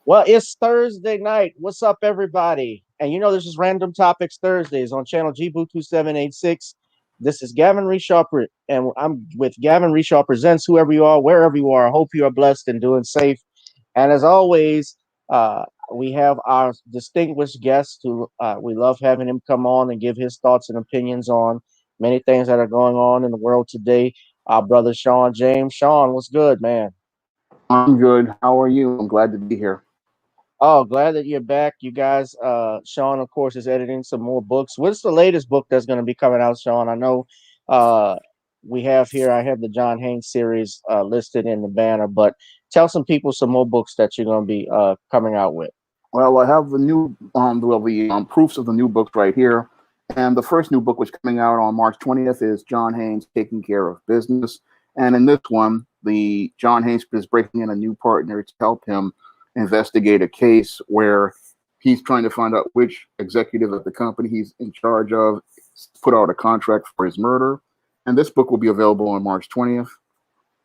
Well, it's Thursday night. What's up, everybody? And this is Random Topics Thursdays on channel Gbu 2786. This is Gavin Reshaw, and I'm with Gavin Reshaw Presents. Whoever you are, wherever you are, I hope you are blessed and doing safe. And as always, uh, we have our distinguished guest who we love having him come on and give his thoughts and opinions on many things that are going on in the world today. Our brother Shawn James. Shawn, what's good, man? I'm good. How are you? I'm glad to be here. Oh, glad that you're back. You guys, Sean, of course, is editing some more books. What's the latest book that's going to be coming out, Sean? I know uh, we have here, I have the John Haynes series listed in the banner, but tell some people some more books that you're going to be coming out with. Well, I have the new, the proofs of the new books right here. And the first new book, which coming out on March 20th, is John Haynes Taking Care of Business. And in this one, the John Haynes is breaking in a new partner to help him investigate a case where he's trying to find out which executive at the company he's in charge of put out a contract for his murder. And this book will be available on March 20th.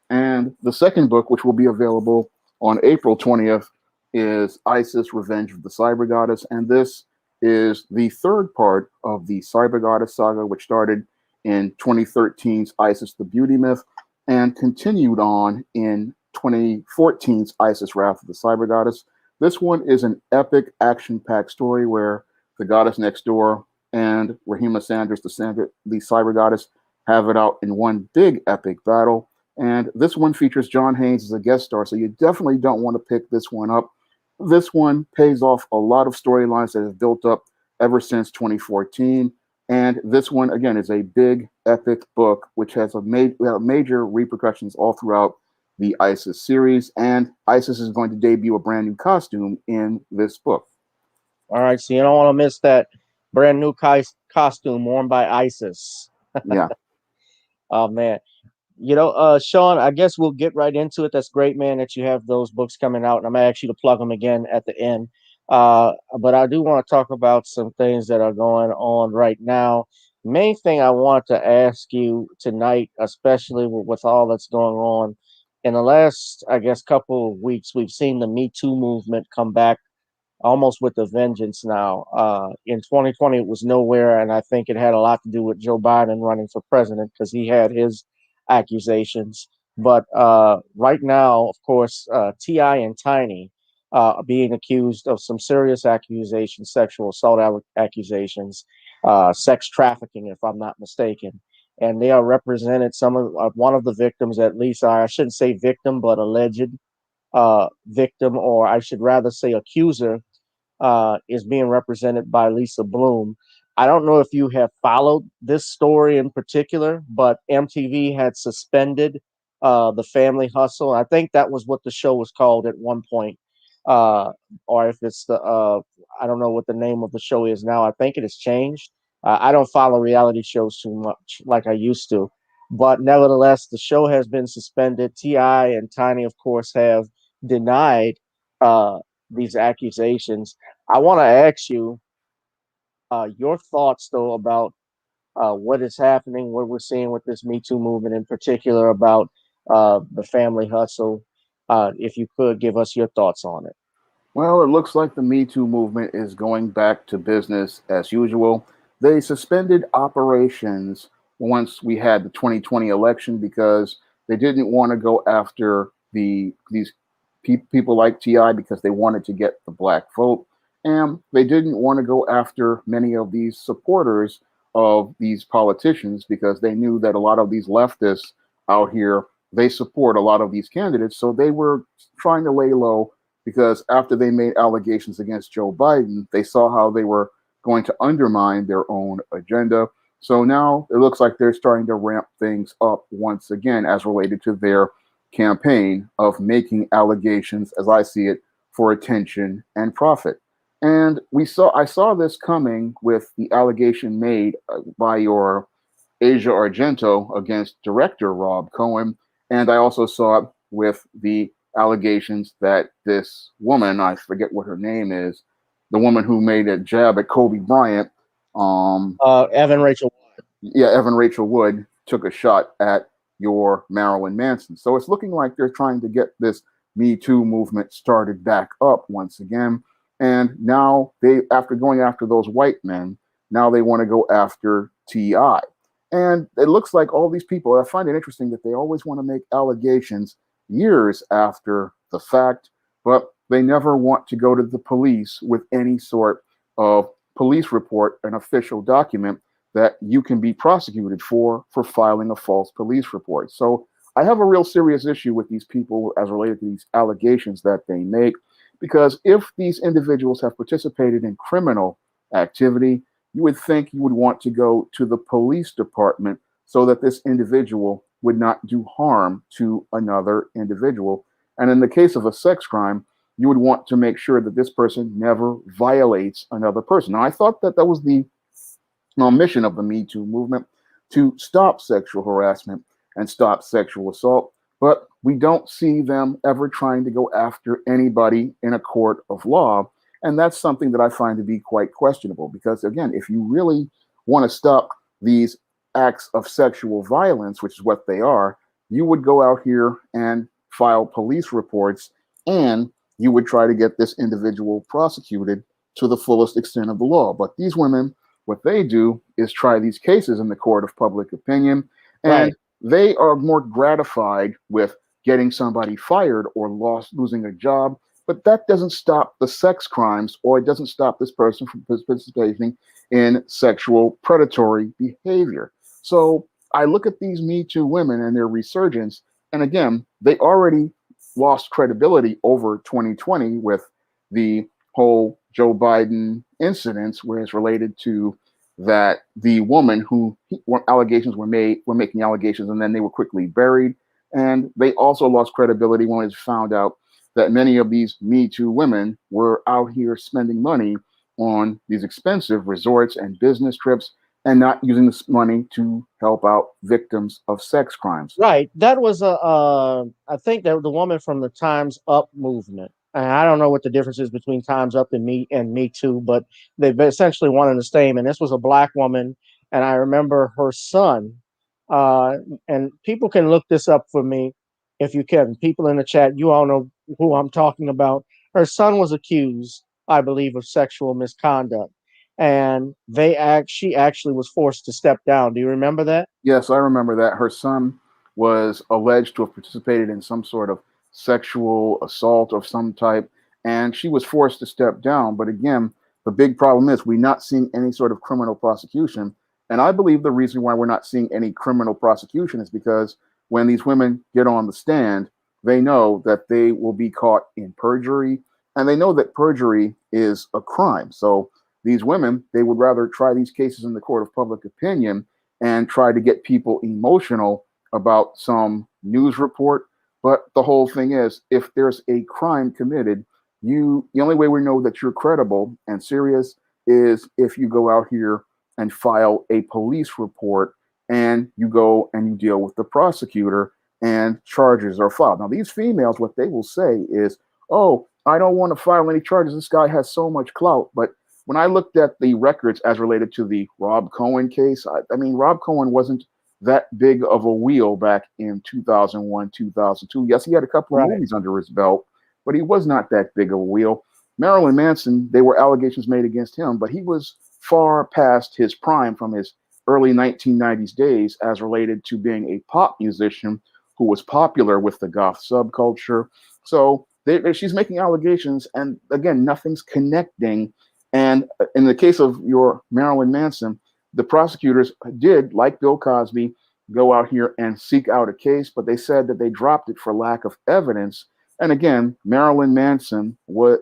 And the second book, which will be available on April 20th, is Isis Revenge of the Cyber Goddess. And this is the third part of the Cyber Goddess saga, which started in 2013's Isis the Beauty Myth and continued on in 2014's Isis Wrath of the Cyber Goddess. This one is an epic action packed story where the goddess next door and Rahima Sanders, the Cyber Goddess, have it out in one big epic battle. And this one features John Haynes as a guest star, so you definitely don't want to pick this one up. This one pays off a lot of storylines that have built up ever since 2014. And this one, again, is a big, epic book, which has major repercussions all throughout the ISIS series. And ISIS is going to debut a brand new costume in this book. All right, so you don't want to miss that brand new costume worn by ISIS. Yeah. Oh, man. Sean, I guess we'll get right into it. That's great, man, that you have those books coming out, and I'm gonna ask you to plug them again at the end. But I do want to talk about some things that are going on right now. Main thing I want to ask you tonight, especially with all that's going on in the last, I guess, couple of weeks, we've seen the Me Too movement come back almost with a vengeance now. In 2020, it was nowhere, and I think it had a lot to do with Joe Biden running for president because he had his accusations. But right now, of course, Ti and Tiny are being accused of some serious accusations, sexual assault accusations, sex trafficking, if I'm not mistaken. And they are represented. Some of one of the victims, at least, I shouldn't say victim, but alleged victim, or I should rather say accuser, is being represented by Lisa Bloom. I don't know if you have followed this story in particular, but MTV had suspended the Family Hustle. I think that was what the show was called at one point, uh, or if it's the I don't know what the name of the show is now. I think it has changed. I don't follow reality shows too much like I used to, but nevertheless, the show has been suspended. Ti and Tiny, of course, have denied uh, these accusations. I want to ask you your thoughts, though, about what is happening, what we're seeing with this Me Too movement in particular, about the family hustle. If you could give us your thoughts on it. Well, it looks like the Me Too movement is going back to business as usual. They suspended operations once we had the 2020 election because they didn't want to go after these people like Ti because they wanted to get the black vote, and they didn't want to go after many of these supporters of these politicians because they knew that a lot of these leftists out here they support a lot of these candidates, so they were trying to lay low because after they made allegations against Joe Biden, they saw how they were going to undermine their own agenda. So now it looks like they're starting to ramp things up once again as related to their campaign of making allegations, as I see it, for attention and profit. And I saw this coming with the allegation made by your Asia Argento against director Rob Cohen. And I also saw it with the allegations that this woman, I forget what her name is, the woman who made a jab at Kobe Bryant, um, Evan Rachel. yeah, Evan Rachel Wood took a shot at your Marilyn Manson. So it's looking like they're trying to get this Me Too movement started back up once again. And now they, after going after those white men, now they want to go after T.I. And it looks like all these people, I find it interesting that they always want to make allegations years after the fact, but they never want to go to the police with any sort of police report, an official document that you can be prosecuted for filing a false police report. So I have a real serious issue with these people as related to these allegations that they make, because if these individuals have participated in criminal activity, you would think you would want to go to the police department so that this individual would not do harm to another individual. And in the case of a sex crime, you would want to make sure that this person never violates another person. Now, I thought that that was the mission of the Me Too movement, to stop sexual harassment and stop sexual assault, but we don't see them ever trying to go after anybody in a court of law. And that's something that I find to be quite questionable, because, again, if you really want to stop these acts of sexual violence, which is what they are, you would go out here and file police reports, and you would try to get this individual prosecuted to the fullest extent of the law. But these women, what they do is try these cases in the court of public opinion, and Right. they are more gratified with getting somebody fired or losing a job. But that doesn't stop the sex crimes, or it doesn't stop this person from participating in sexual predatory behavior. So I look at these Me Too women and their resurgence, and again, they already lost credibility over 2020 with the whole Joe Biden incidents, where it's related to that the woman who allegations were making allegations, and then they were quickly buried. And they also lost credibility when it was found out that many of these Me Too women were out here spending money on these expensive resorts and business trips, and not using this money to help out victims of sex crimes. Right. That was I think that the woman from the Times Up movement. And I don't know what the difference is between Times Up and Me Too, but they've essentially wanted the same. And this was a black woman, and I remember her son. Uh, and people can look this up for me if you can. People in the chat, you all know who I'm talking about. Her son was accused, I believe, of sexual misconduct, and she actually was forced to step down. Do you remember that? Yes, I remember that. Her son was alleged to have participated in some sort of sexual assault of some type, and she was forced to step down. But again, the big problem is we're not seeing any sort of criminal prosecution. And I believe the reason why we're not seeing any criminal prosecution is because when these women get on the stand, they know that they will be caught in perjury, and they know that perjury is a crime. So these women, they would rather try these cases in the court of public opinion and try to get people emotional about some news report. But the whole thing is, if there's a crime committed, the only way we know that you're credible and serious is if you go out here and file a police report, and you go and you deal with the prosecutor, and charges are filed. Now, these females, what they will say is, oh, I don't want to file any charges. This guy has so much clout. But when I looked at the records as related to the Rob Cohen case, I mean, Rob Cohen wasn't that big of a wheel back in 2001, 2002. Yes, he had a couple of Right. movies under his belt, but he was not that big of a wheel. Marilyn Manson, there were allegations made against him, but he was far past his prime from his early 1990s days as related to being a pop musician who was popular with the goth subculture. So she's making allegations, and again, nothing's connecting. And in the case of your Marilyn Manson, the prosecutors did, like Bill Cosby, go out here and seek out a case, but they said that they dropped it for lack of evidence. And again, Marilyn Manson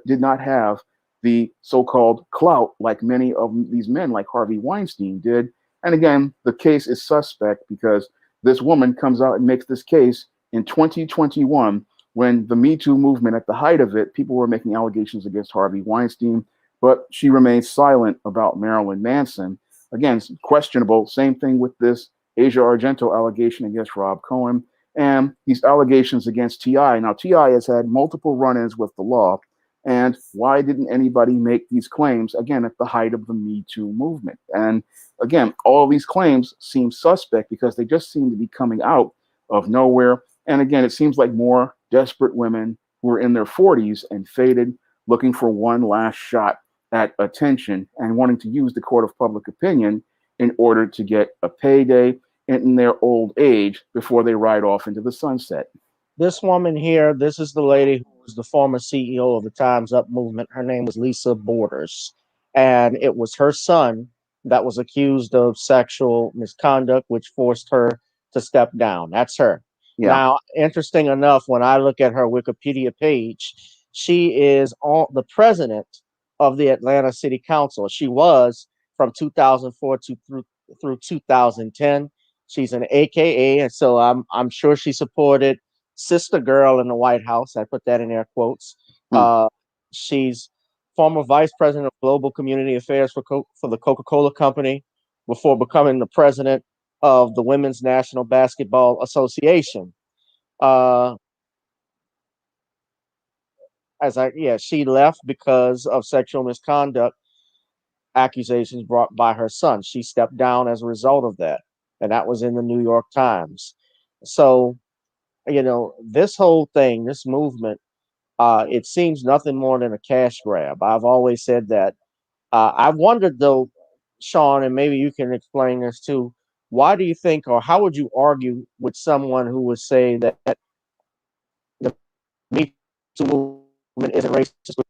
did not have the so-called clout like many of these men, like Harvey Weinstein, did. And again, the case is suspect because this woman comes out and makes this case in 2021, when the Me Too movement, at the height of it, people were making allegations against Harvey Weinstein, but she remains silent about Marilyn Manson. Again, questionable. Same thing with this Asia Argento allegation against Rob Cohen, and these allegations against T.I. Now, T.I. has had multiple run-ins with the law, and why didn't anybody make these claims, again, at the height of the Me Too movement? And again, all of these claims seem suspect because they just seem to be coming out of nowhere. And again, it seems like more desperate women who are in their 40s and faded, looking for one last shot at attention and wanting to use the court of public opinion in order to get a payday in their old age before they ride off into the sunset. This woman here, this is the lady who was the former CEO of the Time's Up movement. Her name was Lisa Borders. And it was her son that was accused of sexual misconduct, which forced her to step down. That's her. Yeah. Now, interesting enough, when I look at her Wikipedia page, she is the president of the Atlanta City Council. She was from 2004 through 2010. She's an AKA, and so I'm sure she supported Sister Girl in the White House. I put that in air quotes. Hmm. She's former vice president of global community affairs for the Coca-Cola Company before becoming the president of the Women's National Basketball Association. Uh, she left because of sexual misconduct accusations brought by her son. She stepped down as a result of that, and that was in the New York Times. So, this whole thing, this movement, it seems nothing more than a cash grab. I've always said that. I've wondered though, Shawn, and maybe you can explain this too. Why do you think, or how would you argue with someone who would say that the Me Too movement isn't racist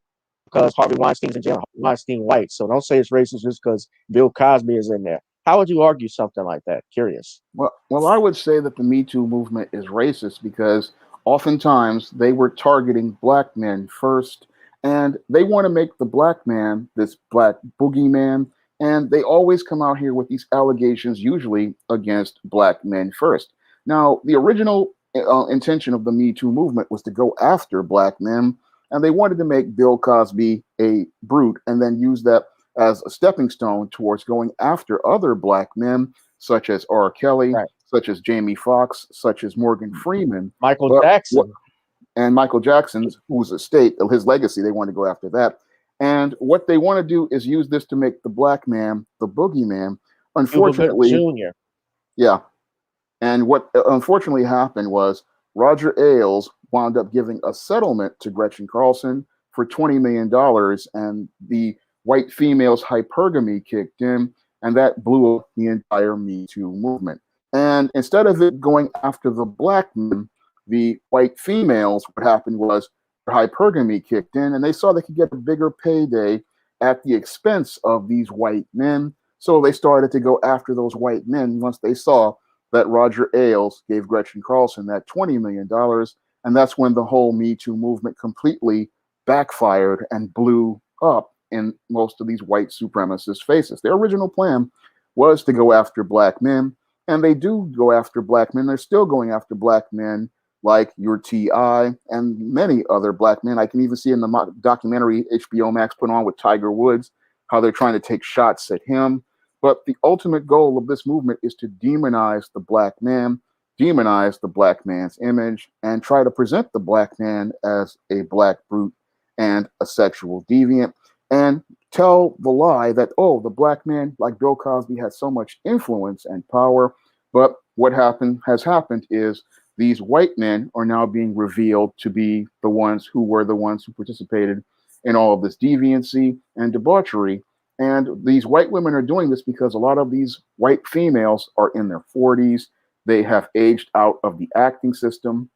because Harvey Weinstein's in jail, Weinstein white? So don't say it's racist just because Bill Cosby is in there. How would you argue something like that? Curious. Well, I would say that the Me Too movement is racist because oftentimes they were targeting black men first, and they want to make the black man this black boogeyman, and they always come out here with these allegations, usually against black men first. Now, the original intention of the Me Too movement was to go after black men, and they wanted to make Bill Cosby a brute and then use that as a stepping stone towards going after other black men, such as R. Kelly, Right. such as Jamie Foxx, such as Morgan Freeman, Michael Jackson. and Michael Jackson's, whose estate, his legacy, they want to go after that. And what they want to do is use this to make the black man the boogeyman. Cuba Gooding Unfortunately, Jr. yeah. And what unfortunately happened was Roger Ailes wound up giving a settlement to Gretchen Carlson for $20 million, and the white females' hypergamy kicked in, and that blew up the entire Me Too movement. And instead of it going after the black men, the white females, what happened was their hypergamy kicked in, and they saw they could get a bigger payday at the expense of these white men. So they started to go after those white men once they saw that Roger Ailes gave Gretchen Carlson that $20 million. And that's when the whole Me Too movement completely backfired and blew up in most of these white supremacist faces. Their original plan was to go after black men, and they do go after black men. They're still going after black men like your T.I. and many other black men. I can even see in the documentary HBO Max put on with Tiger Woods how they're trying to take shots at him. But the ultimate goal of this movement is to demonize the black man, demonize the black man's image, and try to present the black man as a black brute and a sexual deviant, and tell the lie that, oh, the black man, like Bill Cosby, has so much influence and power. But what has happened is these white men are now being revealed to be the ones who participated in all of this deviancy and debauchery. And these white women are doing this because a lot of these white females are in their 40s. They have aged out of the acting system.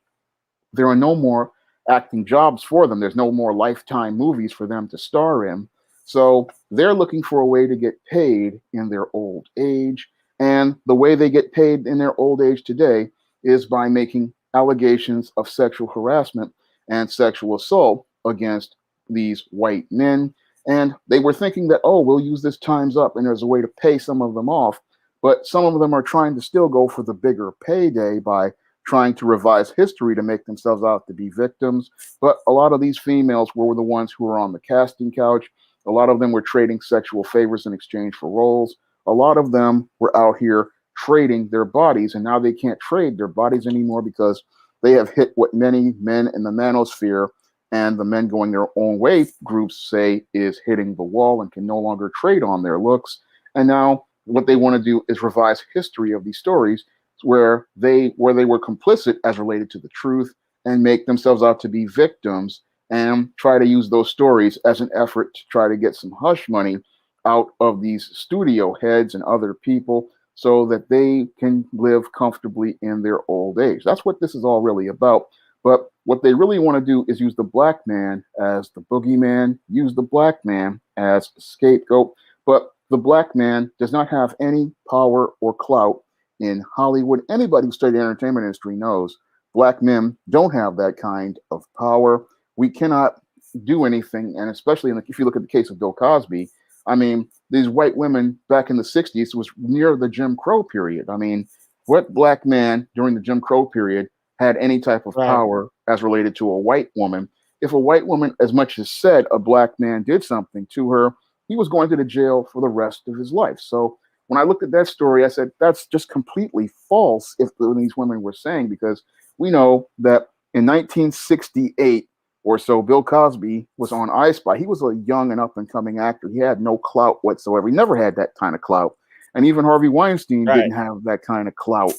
There are no more acting jobs for them. There's no more Lifetime movies for them to star in. So they're looking for a way to get paid in their old age. And the way they get paid in their old age today is by making allegations of sexual harassment and sexual assault against these white men. And they were thinking that, oh, we'll use this Time's Up and there's a way to pay some of them off. But some of them are trying to still go for the bigger payday by trying to revise history to make themselves out to be victims. But a lot of these females were the ones who were on the casting couch. A lot of them were trading sexual favors in exchange for roles. A lot of them were out here trading their bodies, and now they can't trade their bodies anymore because they have hit what many men in the manosphere and the men going their own way groups say is hitting the wall and can no longer trade on their looks. And now what they want to do is revise history of these stories where they were complicit as related to the truth, and make themselves out to be victims and try to use those stories as an effort to try to get some hush money out of these studio heads and other people so that they can live comfortably in their old age. That's what this is all really about. But what they really want to do is use the black man as the boogeyman, use the black man as a scapegoat. But the black man does not have any power or clout in Hollywood. Anybody who studied the entertainment industry knows black men don't have that kind of power. We cannot do anything, and especially if you look at the case of Bill Cosby, I mean, these white women back in the 60s was near the Jim Crow period. I mean, what black man during the Jim Crow period had any type of Right. power as related to a white woman? If a white woman as much as said a black man did something to her, he was going to the jail for the rest of his life. So when I looked at that story, I said, that's just completely false if these women were saying, because we know that in 1968 or so, Bill Cosby was on I Spy. He was a young and up and coming actor. He had no clout whatsoever. He never had that kind of clout. And even Harvey Weinstein Right. didn't have that kind of clout.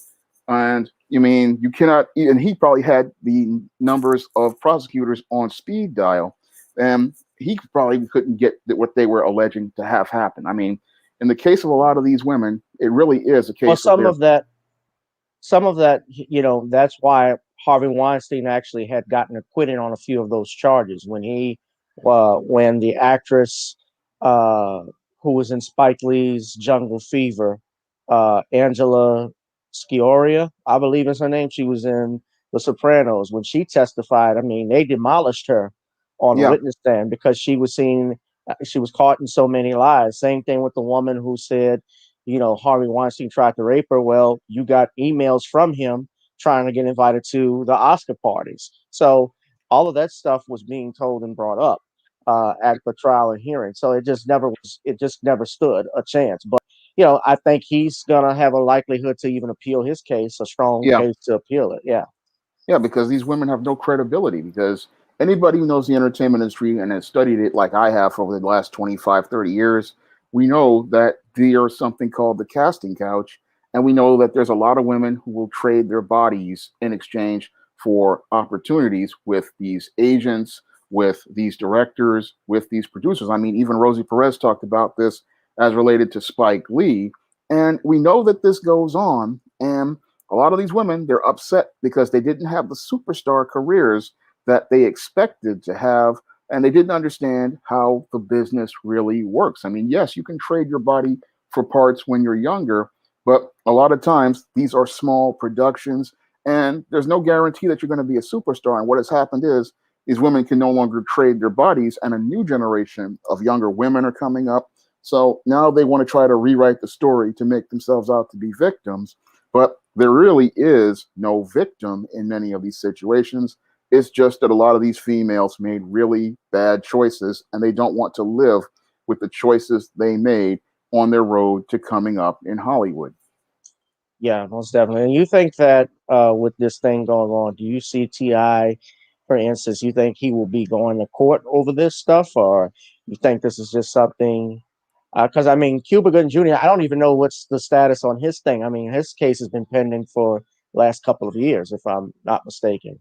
And you mean you cannot, and he probably had the numbers of prosecutors on speed dial, and he probably couldn't get what they were alleging to have happen. I mean, in the case of a lot of these women, it really is a Well, case of their, some of that, that's why Harvey Weinstein actually had gotten acquitted on a few of those charges when the actress uh, who was in Spike Lee's Jungle Fever, Angela Scioria, I believe is her name. She was in The Sopranos. When she testified, I mean, they demolished her on the yeah, witness stand because she was caught in so many lies. Same thing with the woman who said, Harvey Weinstein tried to rape her. Well, you got emails from him trying to get invited to the Oscar parties. So all of that stuff was being told and brought up at the trial and hearing. So it just never stood a chance. But, I think he's going to have a likelihood to even appeal his case, a strong yeah. case to appeal it. Yeah. Yeah, because these women have no credibility. Because anybody who knows the entertainment industry and has studied it like I have for over the last 25, 30 years, we know that there's something called the casting couch. And we know that there's a lot of women who will trade their bodies in exchange for opportunities with these agents, with these directors, with these producers. I mean, even Rosie Perez talked about this as related to Spike Lee. And we know that this goes on. And a lot of these women, they're upset because they didn't have the superstar careers that they expected to have, and they didn't understand how the business really works. I mean, yes, you can trade your body for parts when you're younger, but a lot of times these are small productions, and there's no guarantee that you're going to be a superstar. And what has happened is these women can no longer trade their bodies, and a new generation of younger women are coming up. So now they want to try to rewrite the story to make themselves out to be victims. But there really is no victim in many of these situations. It's just that a lot of these females made really bad choices, and they don't want to live with the choices they made on their road to coming up in Hollywood. Yeah, most definitely. And you think that with this thing going on, do you see Ti, for instance, you think he will be going to court over this stuff, or you think this is just something? Because I mean, Cuba Gooding Jr., I don't even know what's the status on his thing. I mean, his case has been pending for the last couple of years, if I'm not mistaken.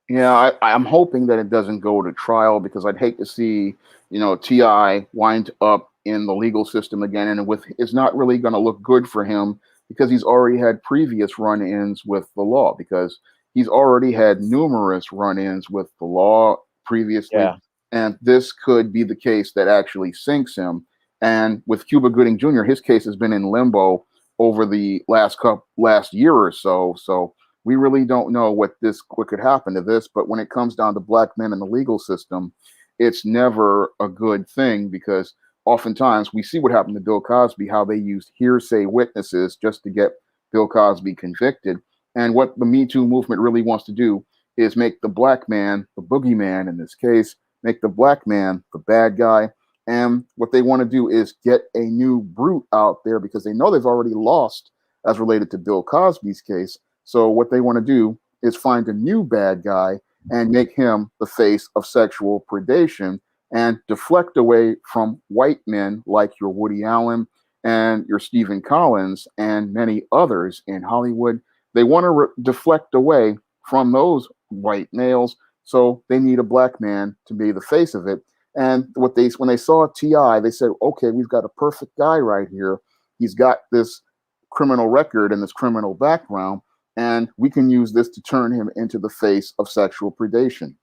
Yeah, I'm hoping that it doesn't go to trial because I'd hate to see, Ti wind up in the legal system again, and it's not really going to look good for him because he's already had previous run-ins with the law, because he's already had numerous run-ins with the law previously, Yeah, and this could be the case that actually sinks him. And with Cuba Gooding Jr., his case has been in limbo over the last year or so. So we really don't know what could happen to this. But when it comes down to black men in the legal system, it's never a good thing, because oftentimes we see what happened to Bill Cosby, how they used hearsay witnesses just to get Bill Cosby convicted. And what the Me Too movement really wants to do is make the black man the boogeyman in this case, make the black man the bad guy. And what they want to do is get a new brute out there, because they know they've already lost as related to Bill Cosby's case. So what they want to do is find a new bad guy and make him the face of sexual predation and deflect away from white men like your Woody Allen and your Stephen Collins and many others in Hollywood. They want to deflect away from those white males. So they need a black man to be the face of it. And when they saw Ti, they said, okay, we've got a perfect guy right here. He's got this criminal record and this criminal background, and we can use this to turn him into the face of sexual predation.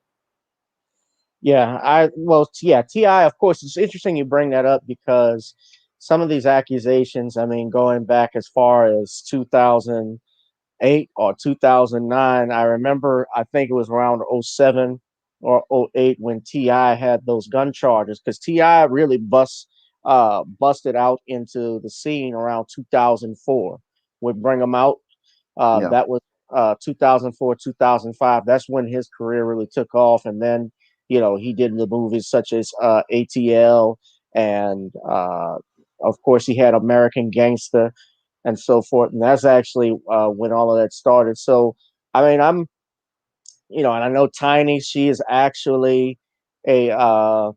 Yeah, Ti. Of course, it's interesting you bring that up because some of these accusations, I mean, going back as far as 2008 or 2009, I remember, I think it was around '07 or '08 when Ti had those gun charges because Ti really busted out into the scene around 2004. Would bring him out. Yeah, That was 2004, 2005. That's when his career really took off. And then, he did the movies such as ATL. And of course, he had American Gangster and so forth. And that's actually when all of that started. So, I mean, and I know Tiny, she is actually a,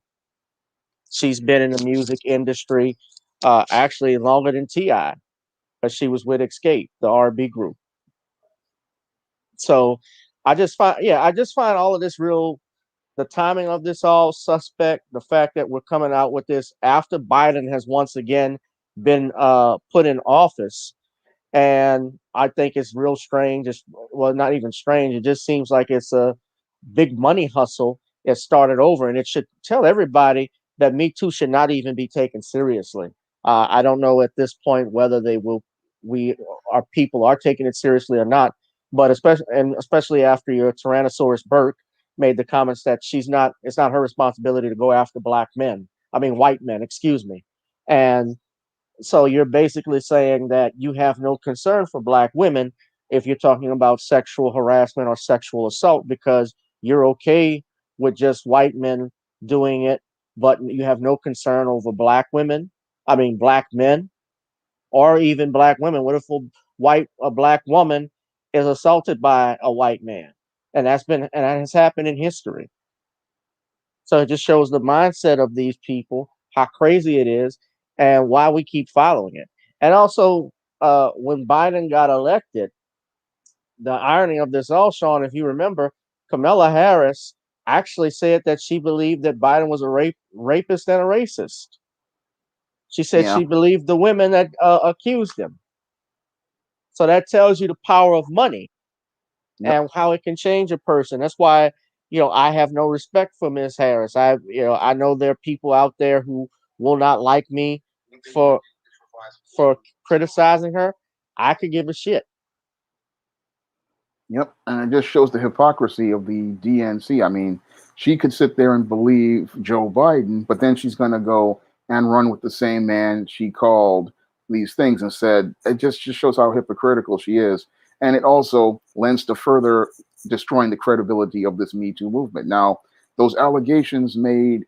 she's been in the music industry actually longer than T.I. because she was with Escape, the R&B group. So I just find all of this real, the timing of this all suspect. The fact that we're coming out with this after Biden has once again been put in office, and I think it's real strange. It's, well, not even strange. It just seems like it's a big money hustle. It started over, and it should tell everybody that Me Too should not even be taken seriously. I don't know at this point whether we, our people are taking it seriously or not. But especially after your Tyrannosaurus Burke made the comments that it's not her responsibility to go after black men. I mean, white men, excuse me. And so you're basically saying that you have no concern for black women if you're talking about sexual harassment or sexual assault because you're okay with just white men doing it, but you have no concern over black women. I mean, black men or even black women. What if a black woman is assaulted by a white man? And that has happened in history. So it just shows the mindset of these people, how crazy it is, and why we keep following it. And also, when Biden got elected, the irony of this all, Sean, if you remember, Kamala Harris actually said that she believed that Biden was a rapist and a racist. She said yeah, she believed the women that accused him. So that tells you the power of money yep, and how it can change a person. That's why, I have no respect for Miss Harris. I know there are people out there who will not like me for for criticizing her. I could give a shit. yep. And it just shows the hypocrisy of the DNC. I mean, she could sit there and believe Joe Biden, but then she's going to go and run with the same man she called these things and said it just shows how hypocritical she is. And it also lends to further destroying the credibility of this Me Too movement. Now, those allegations made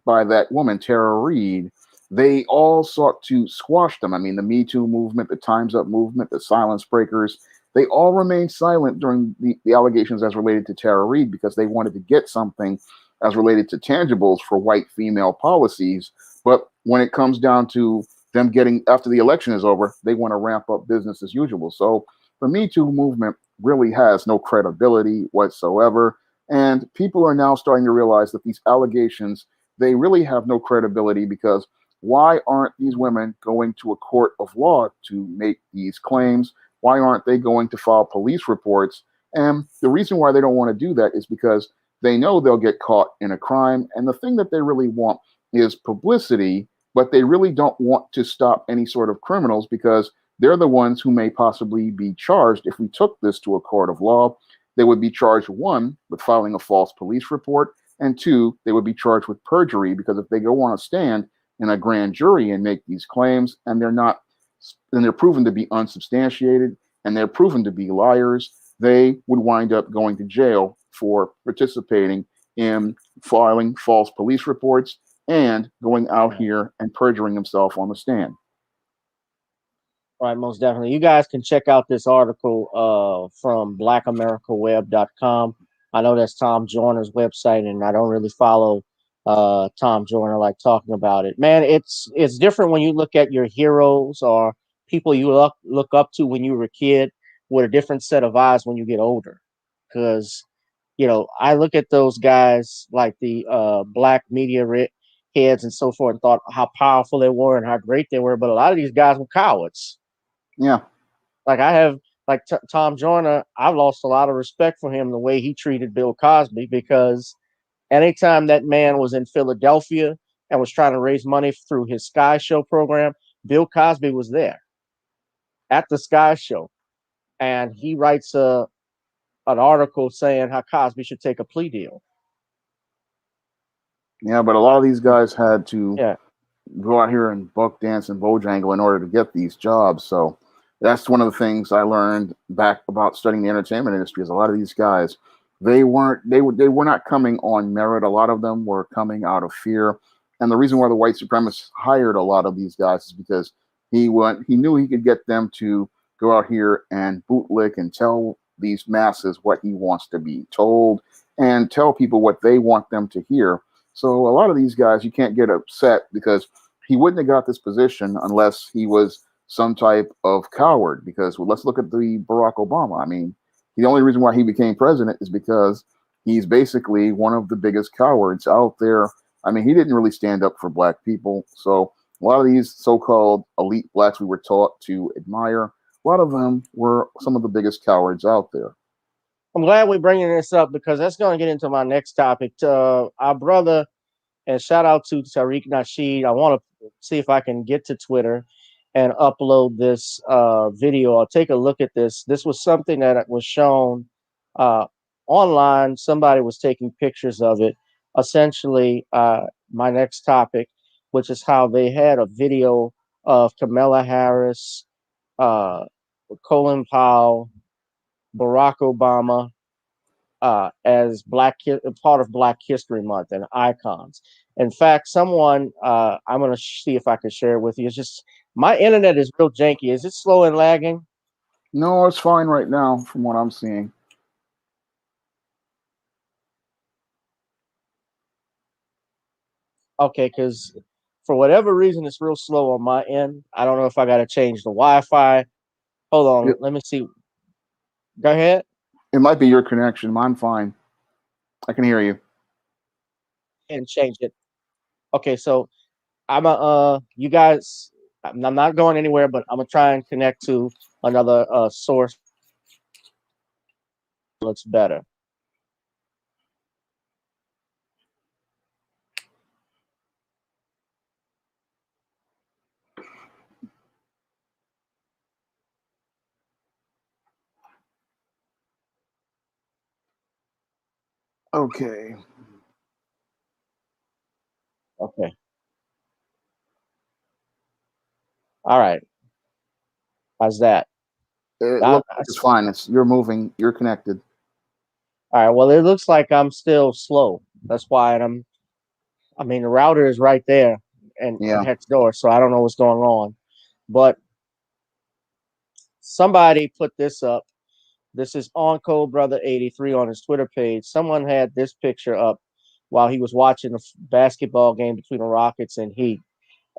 by that woman, Tara Reid, they all sought to squash them. I mean, the Me Too movement, the Time's Up movement, the Silence Breakers, they all remained silent during the allegations as related to Tara Reid because they wanted to get something as related to tangibles for white female policies. But when it comes down to them getting, after the election is over, they want to ramp up business as usual. So the Me Too movement really has no credibility whatsoever. And people are now starting to realize that these allegations, they really have no credibility because why aren't these women going to a court of law to make these claims? Why aren't they going to file police reports? And the reason why they don't want to do that is because they know they'll get caught in a crime. And the thing that they really want is publicity, but they really don't want to stop any sort of criminals because they're the ones who may possibly be charged. If we took this to a court of law, they would be charged, one, with filing a false police report, and two, they would be charged with perjury because if they go on a stand in a grand jury and make these claims and they're proven to be unsubstantiated and they're proven to be liars, they would wind up going to jail for participating in filing false police reports and going out Right. here and perjuring himself on the stand. Right, most definitely. You guys can check out this article from blackamericaweb.com. I know that's Tom Joyner's website, and I don't really follow Tom Joyner like talking about it. Man, it's different when you look at your heroes or people you look up to when you were a kid with a different set of eyes when you get older. because I look at those guys like the black media heads and so forth and thought how powerful they were and how great they were, but a lot of these guys were cowards. Yeah. Like I have, like Tom Joyner, I've lost a lot of respect for him the way he treated Bill Cosby, because anytime that man was in Philadelphia and was trying to raise money through his Sky Show program, Bill Cosby was there at the Sky Show, and he writes an article saying how Cosby should take a plea deal. Yeah, but a lot of these guys had to Yeah. go out here and buck dance and bojangle in order to get these jobs. So that's one of the things I learned back about studying the entertainment industry. Is a lot of these guys, they were not coming on merit. A lot of them were coming out of fear. And the reason why the white supremacists hired a lot of these guys is because he knew he could get them to go out here and bootlick and tell these masses what he wants to be told and tell people what they want them to hear. So a lot of these guys, you can't get upset because he wouldn't have got this position unless he was some type of coward. Because let's look at the Barack Obama. I mean, the only reason why he became president is because he's basically one of the biggest cowards out there. I mean, he didn't really stand up for black people. So a lot of these so-called elite blacks we were taught to admire, a lot of them were some of the biggest cowards out there. I'm glad we're bringing this up because that's going to get into my next topic. Our brother, and shout out to Tariq Nasheed. I want to see if I can get to Twitter and upload this video. I'll take a look at this. This was something that was shown online. Somebody was taking pictures of it. Essentially, my next topic, which is how they had a video of Kamala Harris, Colin Powell, Barack Obama, as part of Black History Month and icons. In fact, someone I'm going to see if I can share it with you. It's just my internet is real janky. Is it slow and lagging? No, it's fine right now from what I'm seeing. Okay, because for whatever reason it's real slow on my end. I don't know if I got to change the Wi-Fi. Hold on, It, let me see. Go ahead. it might be your connection. Mine's fine. I can hear you. And change it. Okay, so you guys, I'm not going anywhere, but I'm gonna try and connect to another source. Looks better. Okay. Okay. All right. How's that? It That- looks like it's fine. You're moving. You're connected. all right. Well, it looks like I'm still slow. That's why I mean, the router is right there and Yeah. next door, so I don't know what's going on. But somebody put this up. This is on Cold Brother 83 on his Twitter page. Someone had this picture up while he was watching a basketball game between the Rockets and Heat.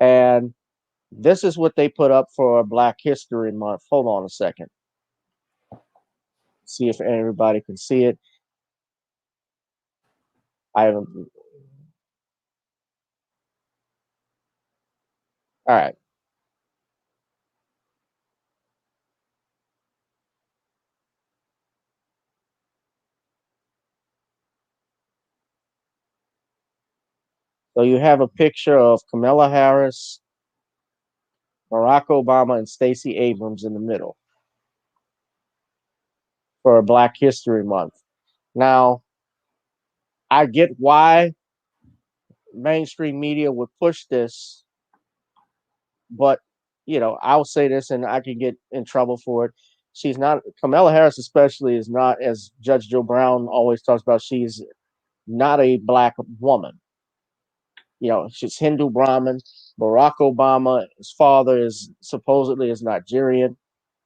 And this is what they put up for Black History Month. Hold on a second. See if everybody can see it. I haven't. All right. So you have a picture of Kamala Harris, Barack Obama, and Stacey Abrams in the middle for Black History Month. Now, I get why mainstream media would push this, but I'll say this and I can get in trouble for it. She's not Kamala Harris, especially, is not, as Judge Joe Brown always talks about, she's not a black woman. She's Hindu Brahmin. Barack Obama, his father is supposedly is Nigerian.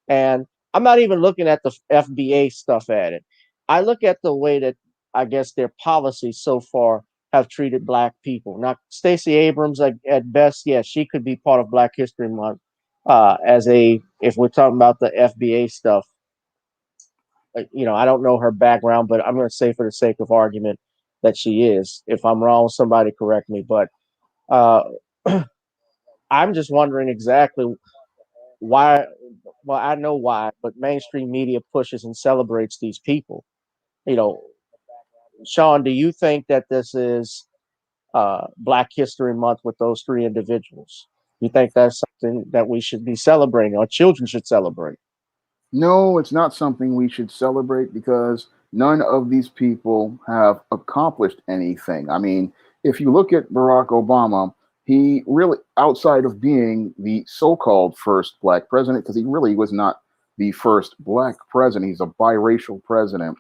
And I'm not even looking at the FBA stuff at it. I look at the way that I guess their policies so far have treated black people. Now, Stacey Abrams, at best, yes, she could be part of Black History Month if we're talking about the FBA stuff. I don't know her background, but I'm going to say for the sake of argument that she is. If I'm wrong, somebody correct me. But uh, I'm just wondering exactly why. Well, I know why, but mainstream media pushes and celebrates these people. You know, Sean, do you think that this is Black History Month with those three individuals? You think that's something that we should be celebrating, or children should celebrate? No, it's not something we should celebrate because none of these people have accomplished anything. I mean, if you look at Barack Obama, he really, outside of being the so called first black president, because he really was not the first black president, he's a biracial president.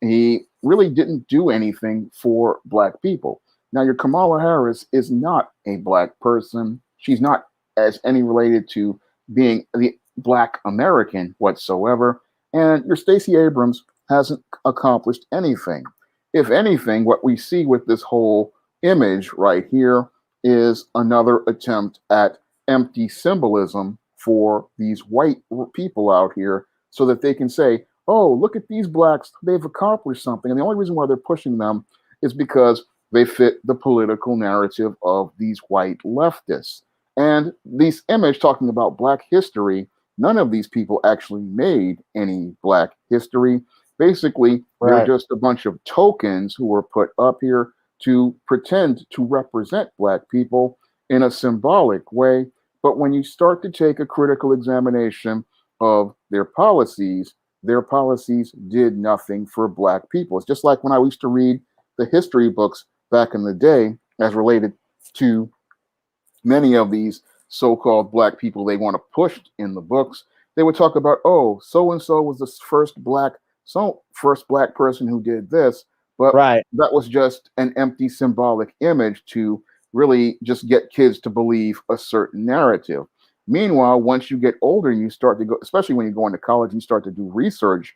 He really didn't do anything for black people. Now, your Kamala Harris is not a black person. She's not as any related to being the black American whatsoever. And your Stacey Abrams hasn't accomplished anything. If anything, what we see with this whole image right here is another attempt at empty symbolism for these white people out here so that they can say, oh, look at these blacks, they've accomplished something. And the only reason why they're pushing them is because they fit the political narrative of these white leftists. And this image talking about black history, none of these people actually made any black history. Basically, they're Right. just a bunch of tokens who were put up here to pretend to represent black people in a symbolic way. But when you start to take a critical examination of their policies did nothing for black people. It's just like when I used to read the history books back in the day as related to many of these so-called black people they want to push in the books. They would talk about, oh, so and so was the first black person who did this, but Right. that was just an empty symbolic image to really just get kids to believe a certain narrative. Meanwhile, once you get older, you start to go, especially when you go into college, you start to do research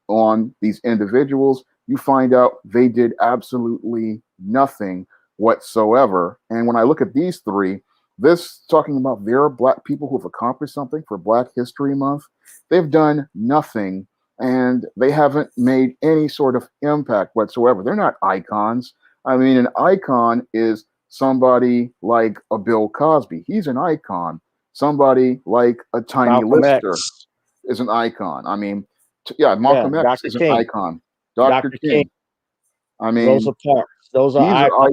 on these individuals. You find out they did absolutely nothing whatsoever. And when I look at these three, this talking about there are black people who have accomplished something for Black History Month. They've done nothing and they haven't made any sort of impact whatsoever. They're not icons. I mean, an icon is somebody like a Bill Cosby. He's an icon. Somebody like a Tiny Malcolm Lister X. is an icon. I mean, yeah, Yeah. Malcolm X Dr. is an King. icon. Dr. Dr. King. King. I Rosa mean, Parks. Those are these icons. are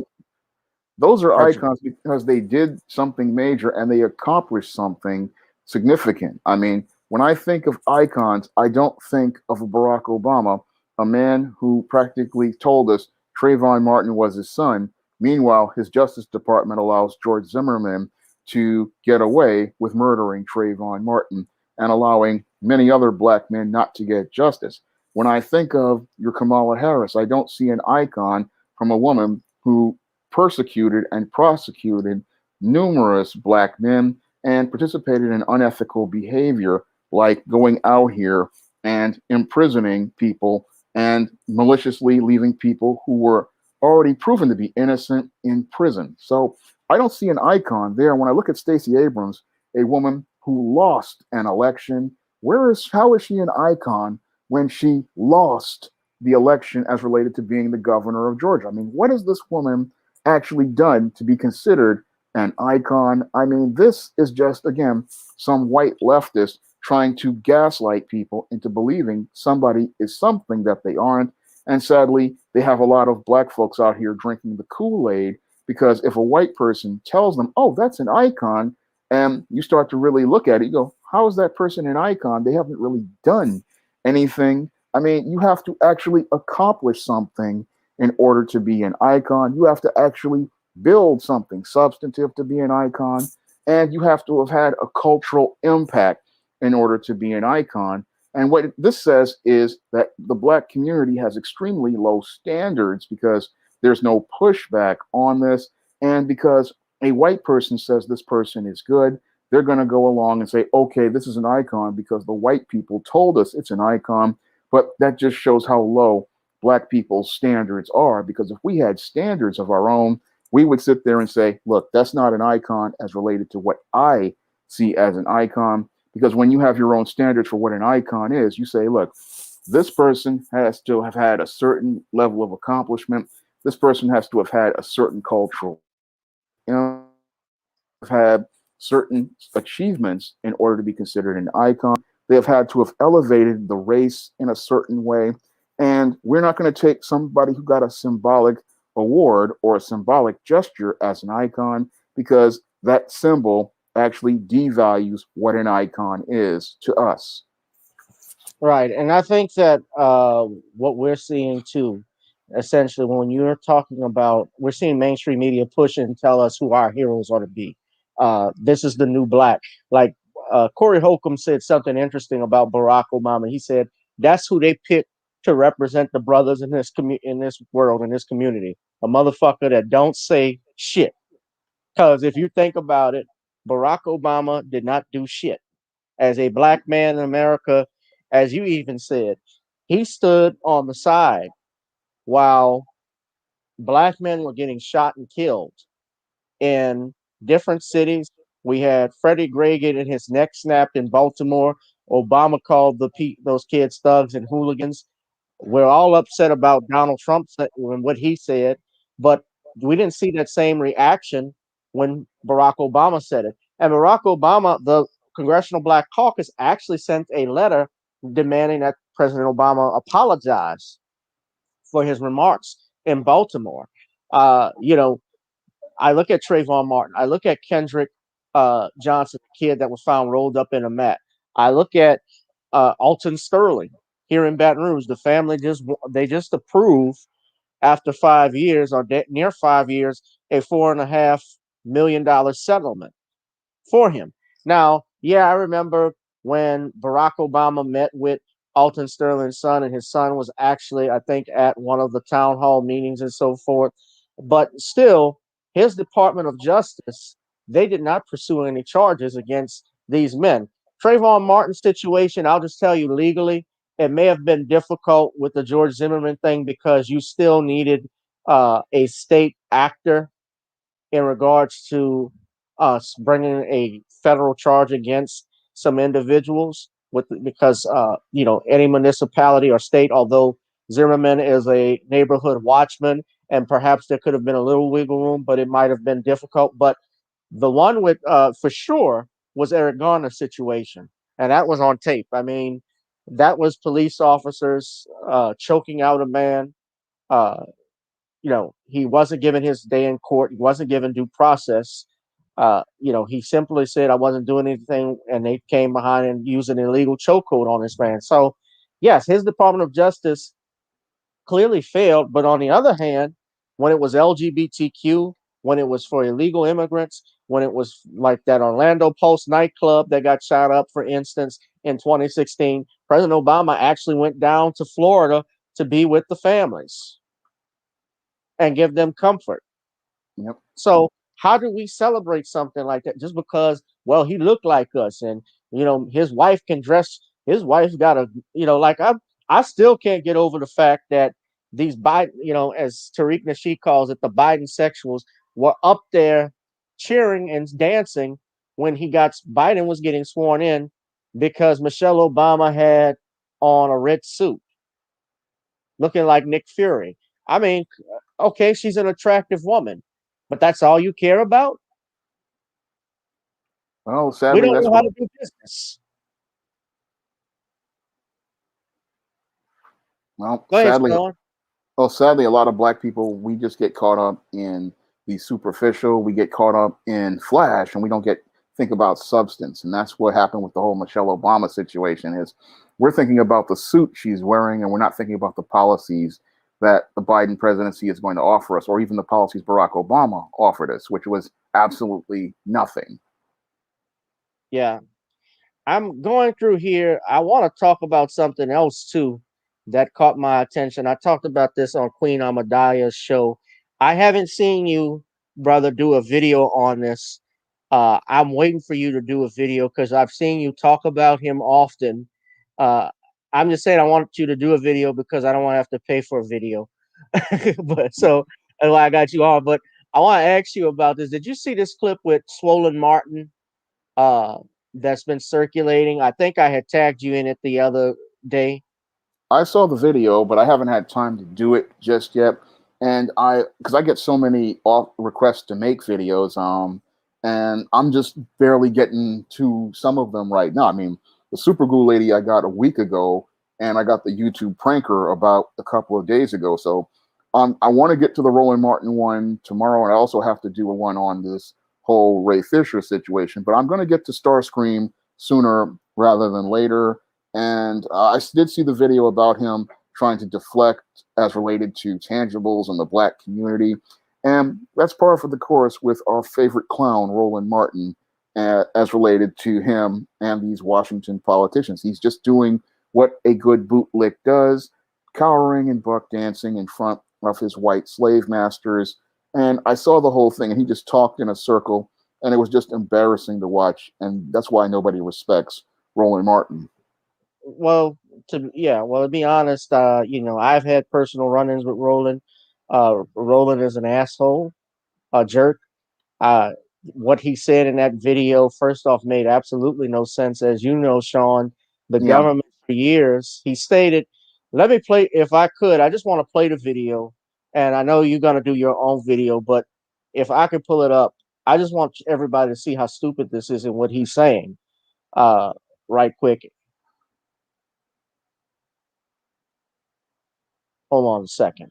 those are Archie. icons because they did something major and they accomplished something significant. I mean, when I think of icons, I don't think of Barack Obama, a man who practically told us Trayvon Martin was his son. Meanwhile, his Justice Department allows George Zimmerman to get away with murdering Trayvon Martin and allowing many other black men not to get justice. When I think of your Kamala Harris, I don't see an icon from a woman who persecuted and prosecuted numerous black men and participated in unethical behavior like going out here and imprisoning people and maliciously leaving people who were already proven to be innocent in prison. So I don't see an icon there. When I look at Stacey Abrams, a woman who lost an election, how is she an icon when she lost the election as related to being the governor of Georgia? I mean, what has this woman actually done to be considered an icon? I mean, this is just, again, some white leftist trying to gaslight people into believing somebody is something that they aren't. And sadly, they have a lot of black folks out here drinking the Kool-Aid because if a white person tells them, oh, that's an icon, and you start to really look at it, you go, how is that person an icon? They haven't really done anything. I mean, you have to actually accomplish something in order to be an icon. You have to actually build something substantive to be an icon. And you have to have had a cultural impact in order to be an icon. And what this says is that the black community has extremely low standards because there's no pushback on this. And because a white person says this person is good, they're going to go along and say, okay, this is an icon because the white people told us it's an icon. But that just shows how low black people's standards are. Because if we had standards of our own, we would sit there and say, look, that's not an icon as related to what I see as an icon. Because when you have your own standards for what an icon is, you say, look, This person has to have had a certain level of accomplishment. This person has to have had a certain cultural, you know, have had certain achievements in order to be considered an icon. They have had to have elevated the race in a certain way. And we're not going to take somebody who got a symbolic award or a symbolic gesture as an icon, because that symbol actually devalues what an icon is to us. Right. And I think that what we're seeing too, essentially, when you're talking about, we're seeing mainstream media push and tell us who our heroes ought to be. This is the new black. Like Corey Holcomb said something interesting about Barack Obama. He said that's who they picked to represent the brothers in this in this world, in this community. A motherfucker that don't say shit. Because if you think about it, Barack Obama did not do shit as a black man in America, as you even said, he stood on the side while black men were getting shot and killed in different cities. We had Freddie Gray getting his neck snapped in Baltimore. Obama called those kids thugs and hooligans. We're all upset about Donald Trump and what he said, but we didn't see that same reaction when Barack Obama said it. And Barack Obama, the Congressional Black Caucus, actually sent a letter demanding that President Obama apologize for his remarks in Baltimore. You know, I look at Trayvon Martin. I look at Kendrick Johnson, the kid that was found rolled up in a mat. I look at Alton Sterling here in Baton Rouge. The family just approved after 5 years or near 5 years a $4.5 million settlement for him. Now, yeah, I remember when Barack Obama met with Alton Sterling's son, and his son was actually, I think, at one of the town hall meetings and so forth. But still, his Department of Justice, they did not pursue any charges against these men. Trayvon Martin's situation, I'll just tell you legally, it may have been difficult with the George Zimmerman thing because you still needed a state actor in regards to us bringing a federal charge against some individuals with because any municipality or state, although Zimmerman is a neighborhood watchman and perhaps there could have been a little wiggle room, but it might have been difficult. But the one with for sure was Eric Garner's situation, and that was on tape. I mean, that was police officers choking out a man. Uh, he wasn't given his day in court. He wasn't given due process. He simply said, I wasn't doing anything. And they came behind and used an illegal chokehold on this man. So, yes, his Department of Justice clearly failed. But on the other hand, when it was LGBTQ, when it was for illegal immigrants, when it was like that Orlando Post nightclub that got shot up, for instance, in 2016, President Obama actually went down to Florida to be with the families and give them comfort. Yep. So how do we celebrate something like that just because, well, he looked like us and his wife can dress, his wife's got a, like I still can't get over the fact that these Biden, as Tariq Nasheed calls it, the Biden sexuals were up there cheering and dancing when Biden was getting sworn in because Michelle Obama had on a red suit looking like Nick Fury. I mean, okay, she's an attractive woman, but that's all you care about? Well, We sadly, don't that's know how what. to do business. Well, Go ahead, sadly, Sean. sadly, a lot of black people, we just get caught up in the superficial. We get caught up in flash, and we don't think about substance. And that's what happened with the whole Michelle Obama situation. Is we're thinking about the suit she's wearing, and we're not thinking about the policies that the Biden presidency is going to offer us, or even the policies Barack Obama offered us, which was absolutely nothing. Yeah, I'm going through here. I want to talk about something else too that caught my attention. I talked about this on Queen Amadaya's show. I haven't seen you, brother, do a video on this. I'm waiting for you to do a video because I've seen you talk about him often. Uh, I'm just saying I want you to do a video because I don't want to have to pay for a video. But so and why I got you on. But I want to ask you about this. Did you see this clip with Swollen Martin? Uh, that's been circulating. I think I had tagged you in it the other day. I saw the video, but I haven't had time to do it just yet. And because I get so many off requests to make videos, and I'm just barely getting to some of them right now. I mean, the Super Glue Lady I got a week ago, and I got the YouTube pranker about a couple of days ago. So, I want to get to the Roland Martin one tomorrow, and I also have to do a one on this whole Ray Fisher situation. But I'm going to get to Starscream sooner rather than later. And I did see the video about him trying to deflect as related to tangibles in the black community. And that's par for the course with our favorite clown, Roland Martin, as related to him and these Washington politicians. He's just doing what a good bootlick does, cowering and buck dancing in front of his white slave masters. And I saw the whole thing, and he just talked in a circle, and it was just embarrassing to watch. And that's why nobody respects Roland Martin. Well, to be honest, I've had personal run-ins with Roland. Roland is an asshole, a jerk. Uh, what he said in that video, first off, made absolutely no sense. As you know, Sean, the Yeah. government for years, he stated, let me play, if I could, I just want to play the video. And I know you're going to do your own video, but if I could pull it up, I just want everybody to see how stupid this is and what he's saying. Right quick. Hold on a second.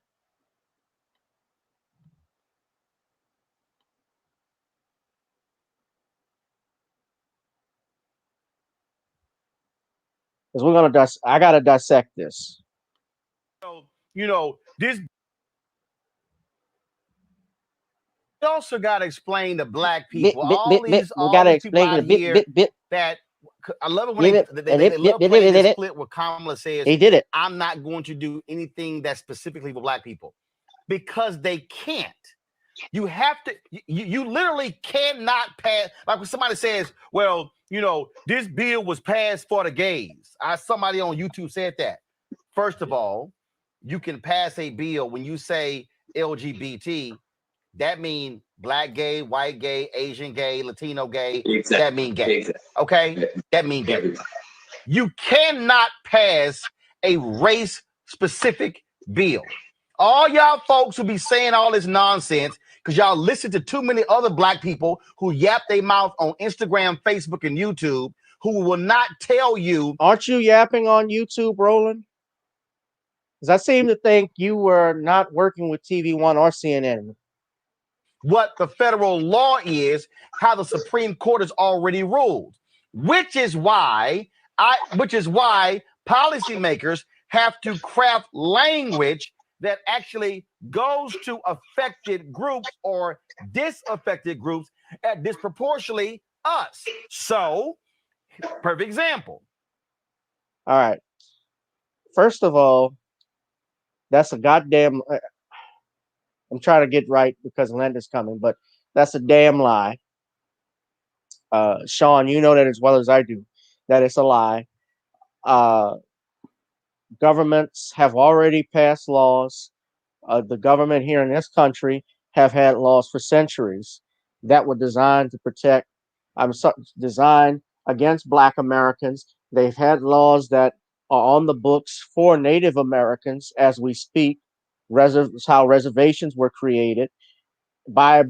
Because we're gonna I gotta dissect this. So, this you also got to explain to black people, all these people out here that I love it when they love playing this clip where Kamala says, he did it. I'm not going to do anything that's specifically for black people because they can't. You have to, you literally cannot pass. Like when somebody says, well, this bill was passed for the gays. Somebody on YouTube said that. First of all, you can pass a bill when you say LGBT. That means black gay, white gay, Asian gay, Latino gay. Exactly. That mean gay. Exactly. Okay? That mean gay. Everybody. You cannot pass a race-specific bill. All y'all folks who be saying all this nonsense because y'all listen to too many other black people who yap their mouth on Instagram, Facebook, and YouTube who will not tell you. Aren't you yapping on YouTube, Roland? Because I seem to think you were not working with TV1 or CNN. What the federal law is, how the Supreme Court has already ruled, which is why policymakers have to craft language that actually goes to affected groups or disaffected groups at disproportionately us. So, perfect example. All right. First of all, that's a goddamn. I'm trying to get right because Linda's coming, but that's a damn lie. Sean, you know that as well as I do, that it's a lie. Governments have already passed laws. The government here in this country have had laws for centuries that were designed to protect, designed against Black Americans. They've had laws that are on the books for Native Americans as we speak. How reservations were created. By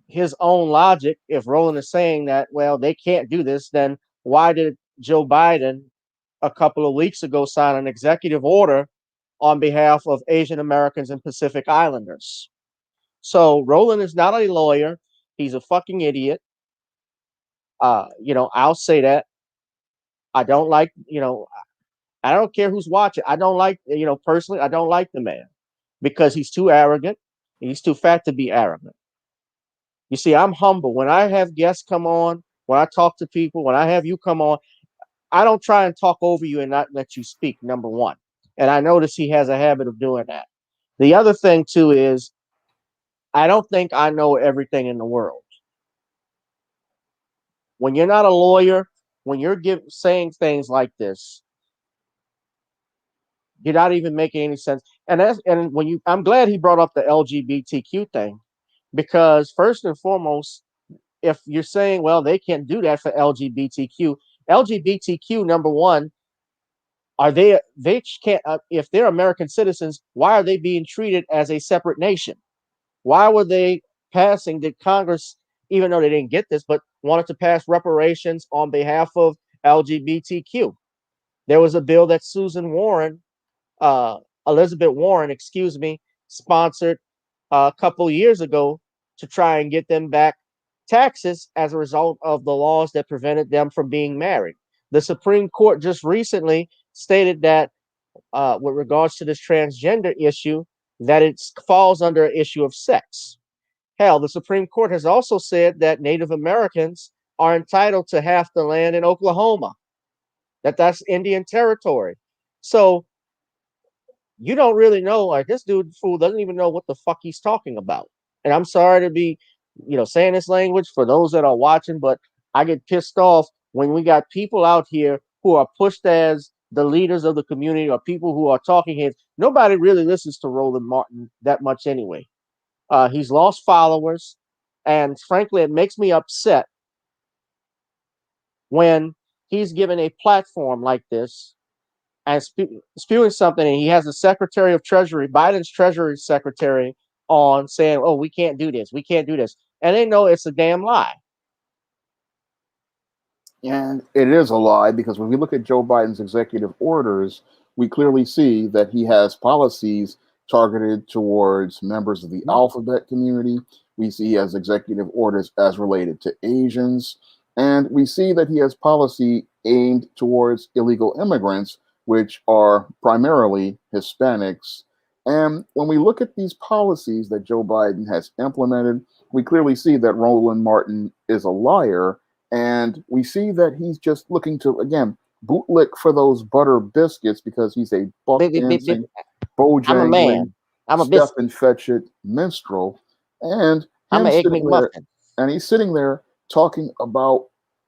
his own logic, if Roland is saying that, well, they can't do this, then why did Joe Biden a couple of weeks ago sign an executive order on behalf of Asian Americans and Pacific Islanders? So Roland is not a lawyer. He's a fucking idiot. I'll say that. I don't like, I don't care who's watching. I don't like, personally, I don't like the man because he's too arrogant. He's too fat to be arrogant. You see, I'm humble. When I have guests come on, when I talk to people, when I have you come on, I don't try and talk over you and not let you speak, number one. And I notice he has a habit of doing that. The other thing, too, is I don't think I know everything in the world. When you're not a lawyer, when you're saying things like this, you're not even making any sense. I'm glad he brought up the LGBTQ thing, because first and foremost, if you're saying, well, they can't do that for LGBTQ, number one, Are they can't if they're American citizens, why are they being treated as a separate nation? Why were they passing? Did Congress, even though they didn't get this, but wanted to pass reparations on behalf of LGBTQ? There was a bill that uh, Elizabeth Warren, excuse me, sponsored a couple years ago to try and get them back taxes as a result of the laws that prevented them from being married. The Supreme Court just recently stated that, with regards to this transgender issue, that it falls under an issue of sex. Hell, the Supreme Court has also said that Native Americans are entitled to half the land in Oklahoma, that's Indian territory. So you don't really know, like, this dude fool doesn't even know what the fuck he's talking about. And I'm sorry to be, saying this language for those that are watching, but I get pissed off when we got people out here who are pushed as the leaders of the community or people who are talking heads. Nobody really listens to Roland Martin that much anyway. He's lost followers, and frankly, it makes me upset when he's given a platform like this and spewing something, and he has the Secretary of Treasury, Biden's Treasury Secretary, on saying, "Oh, we can't do this, we can't do this," and they know it's a damn lie. And it is a lie because when we look at Joe Biden's executive orders, we clearly see that he has policies targeted towards members of the alphabet community. We see he has executive orders as related to Asians. And we see that he has policy aimed towards illegal immigrants, which are primarily Hispanics. And when we look at these policies that Joe Biden has implemented, we clearly see that Roland Martin is a liar, and we see that he's just looking to, again, bootlick for those butter biscuits because he's a buck dancing, I'm a bojangling, man. I'm a step biscuit. and fetch it minstrel. And I'm him an egg sitting there, McMuffin. and he's sitting there talking about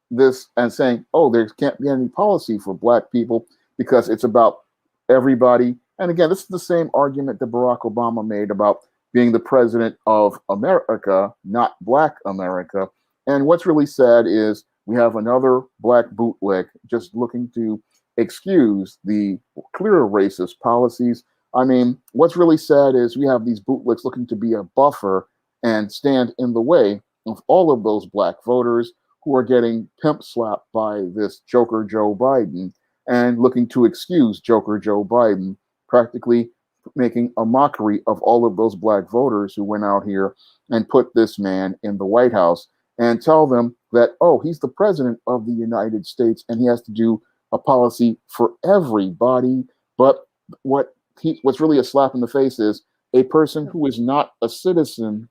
this and saying, oh, there can't be any policy for black people because it's about everybody. And again, this is the same argument that Barack Obama made about being the president of America, not black America. And what's really sad is we have another black bootlick just looking to excuse the clear racist policies. I mean, what's really sad is we have these bootlicks looking to be a buffer and stand in the way of all of those black voters who are getting pimp slapped by this Joker Joe Biden and looking to excuse Joker Joe Biden, practically making a mockery of all of those black voters who went out here and put this man in the White House and tell them that, oh, he's the president of the United States and he has to do a policy for everybody. But what's really a slap in the face is a person who is not a citizen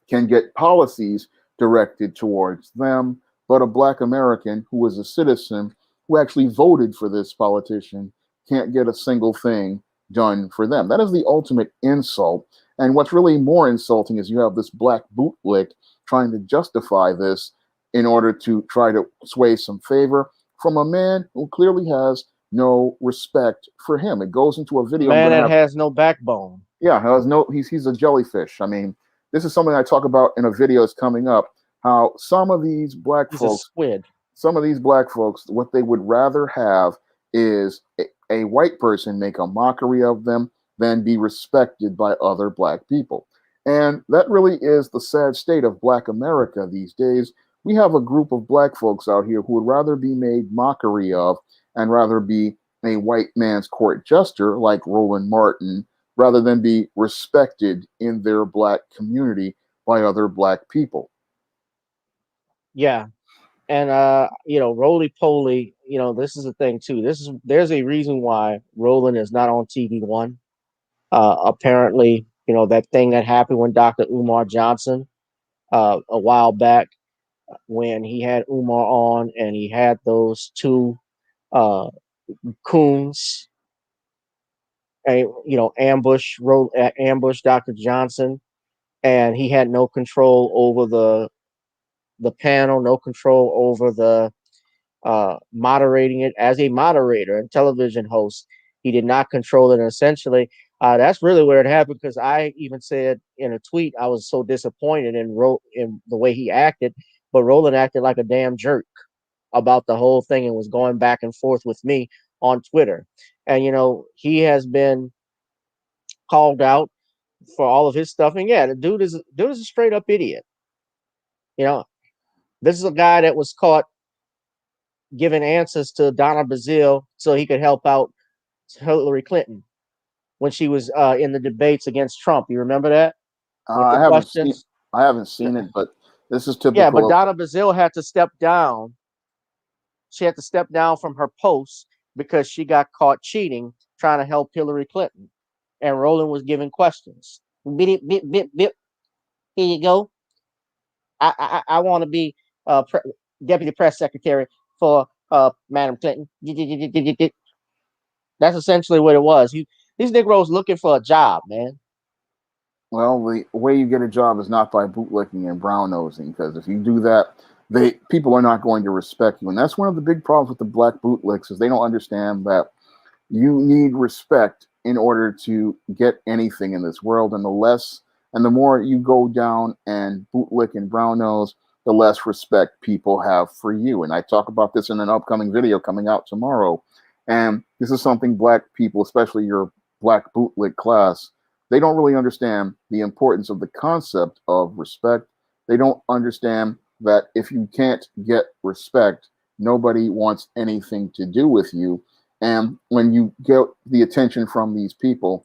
can get policies directed towards them, but a black American who is a citizen who actually voted for this politician can't get a single thing done for them. That is the ultimate insult. And what's really more insulting is you have this black bootlick trying to justify this in order to try to sway some favor from a man who clearly has no respect for him. It goes into a video. Man that has no backbone. Yeah, he's a jellyfish. I mean, this is something I talk about in a video that's coming up. How some of these black folks, what they would rather have is a white person make a mockery of them than be respected by other black people. And that really is the sad state of black America these days. We have a group of black folks out here who would rather be made mockery of and rather be a white man's court jester like Roland Martin rather than be respected in their black community by other black people. Yeah. And roly poly, this is the thing too. There's a reason why Roland is not on TV1. Apparently, that thing that happened when Dr. Umar Johnson, a while back, when he had Umar on and he had those two coons, and ambush Dr. Johnson, and he had no control over the panel, no control over the moderating it as a moderator and television host. He did not control it. And essentially, that's really where it happened, because I even said in a tweet I was so disappointed in the way he acted, but Roland acted like a damn jerk about the whole thing and was going back and forth with me on Twitter, and he has been called out for all of his stuff. And yeah, the dude is a straight up idiot. You know, this is a guy that was caught giving answers to Donna Brazile so he could help out Hillary Clinton when she was in the debates against Trump. You remember that with the I haven't seen questions? I haven't seen it, but this is Yeah, but typical. Donna Brazile had to step down. She had to step down from her post because she got caught cheating, trying to help Hillary Clinton. And Roland was giving questions. Bip, bip, bip, bip. Here you go. I want to be deputy press secretary for Madam Clinton. That's essentially what it was. These Negroes looking for a job, man. Well, the way you get a job is not by bootlicking and brown nosing, because if you do that, people are not going to respect you, and that's one of the big problems with the black bootlicks is they don't understand that you need respect in order to get anything in this world, and the more you go down and bootlick and brown nose, the less respect people have for you. And I talk about this in an upcoming video coming out tomorrow. And this is something black people, especially your black bootlick class, they don't really understand the importance of the concept of respect. They don't understand that if you can't get respect, nobody wants anything to do with you. And when you get the attention from these people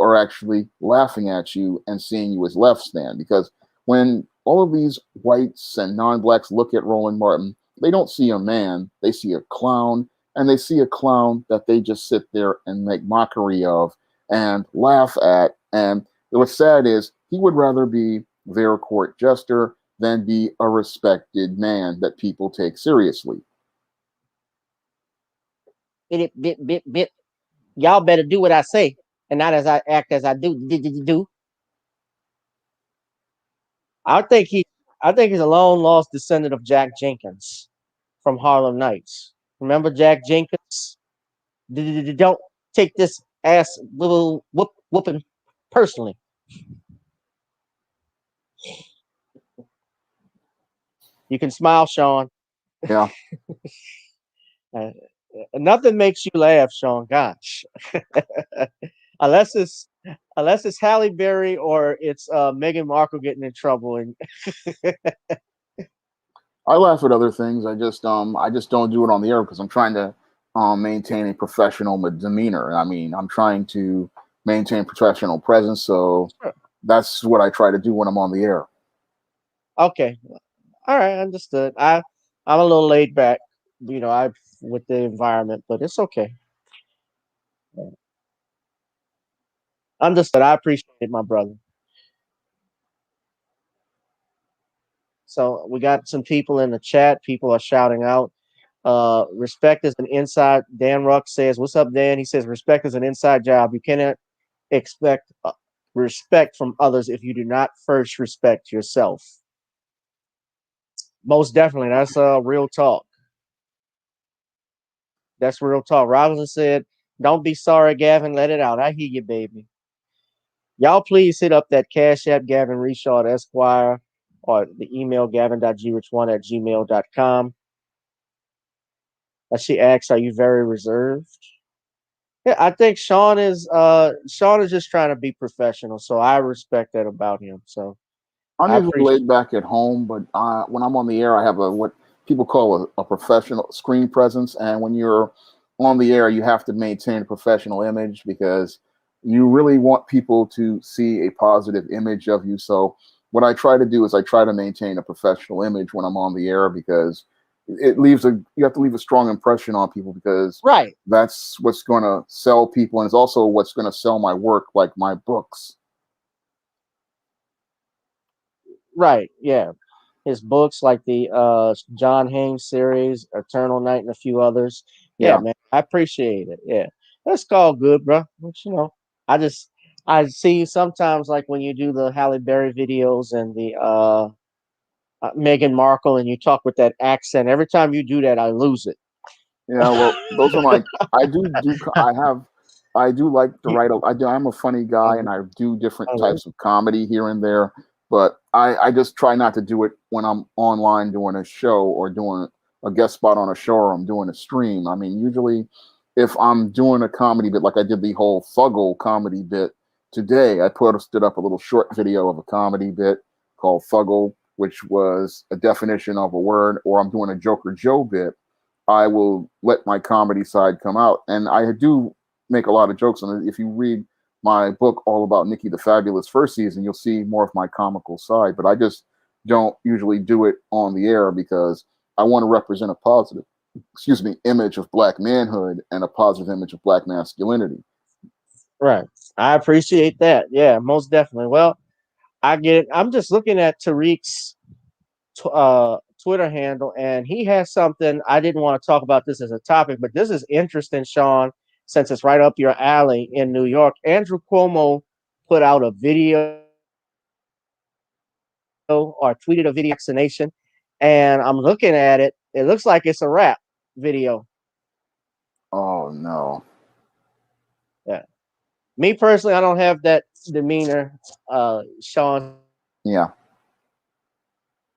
are actually laughing at you and seeing you as less than. Because when all of these whites and non-blacks look at Roland Martin, they don't see a man, they see a clown, and they see a clown that they just sit there and make mockery of and laugh at. And what's sad is he would rather be their court jester than be a respected man that people take seriously. Bip, bip, bip, bip. Y'all better do what I say and not as I act as I do. Do. I think he I think he's a long lost descendant of Jack Jenkins from Harlem Nights. Remember Jack Jenkins? Don't take this ass little whooping personally. You can smile, Sean. Yeah. Uh, Nothing makes you laugh, Sean. Gosh, unless it's Halle Berry or it's Meghan Markle getting in trouble. And I laugh at other things. I just don't do it on the air because I'm trying to maintain a professional demeanor. I mean, I'm trying to maintain professional presence, so that's what I try to do when I'm on the air. okay, all right, understood. I'm a little laid back, I with the environment, but it's okay. Understood. I appreciate it, my brother. So we got some people in the chat. People are shouting out. Respect is an inside. Dan Ruck says, "What's up, Dan?" He says, "Respect is an inside job. You cannot expect respect from others if you do not first respect yourself." Most definitely, that's real talk. That's real talk. Robinson said, "Don't be sorry, Gavin. Let it out." I hear you, baby. Y'all please hit up that Cash App, Gavin Reshaw Esquire, or the email gavin.grich1@gmail.com. She asks, "Are you very reserved?" Yeah, I think Sean is just trying to be professional, so I respect that about him. So I'm I usually appreciate. laid back at home, but when I'm on the air, I have what people call a professional screen presence. And when you're on the air, you have to maintain a professional image because you really want people to see a positive image of you. So what I try to do is I try to maintain a professional image when I'm on the air because you have to leave a strong impression on people because Right, that's what's going to sell people, and it's also what's going to sell my work, like my books. right, yeah. His books like the John Haynes series, Eternal Night, and a few others. Yeah, Yeah. man, I appreciate it. Yeah, that's called good, bro. But, I just I see sometimes like when you do the Halle Berry videos and the Meghan Markle, and you talk with that accent. Every time you do that, I lose it. Yeah, well, those are my. I do. I have. I do like to write. I'm a funny guy, and I do different types of comedy here and there. But I just try not to do it when I'm online doing a show or doing a guest spot on a show or I'm doing a stream. I mean, usually if I'm doing a comedy bit, like I did the whole Thuggle comedy bit today, I posted up a little short video of a comedy bit called Thuggle, which was a definition of a word, or I'm doing a Joker Joe bit, I will let my comedy side come out. And I do make a lot of jokes on it. If you read my book all about Nikki the Fabulous first season, you'll see more of my comical side. But I just don't usually do it on the air because I want to represent a positive, image of black manhood and a positive image of black masculinity. Right. I appreciate that. Yeah, most definitely. Well, I get it. I'm just looking at Tariq's Twitter handle, and he has something. I didn't want to talk about this as a topic, but this is interesting, Shawn, since it's right up your alley in New York. Andrew Cuomo put out a video or tweeted a video vaccination, and I'm looking at it. It looks like it's a rap video. Oh no. Yeah. Me personally, I don't have that demeanor, Shawn. Yeah.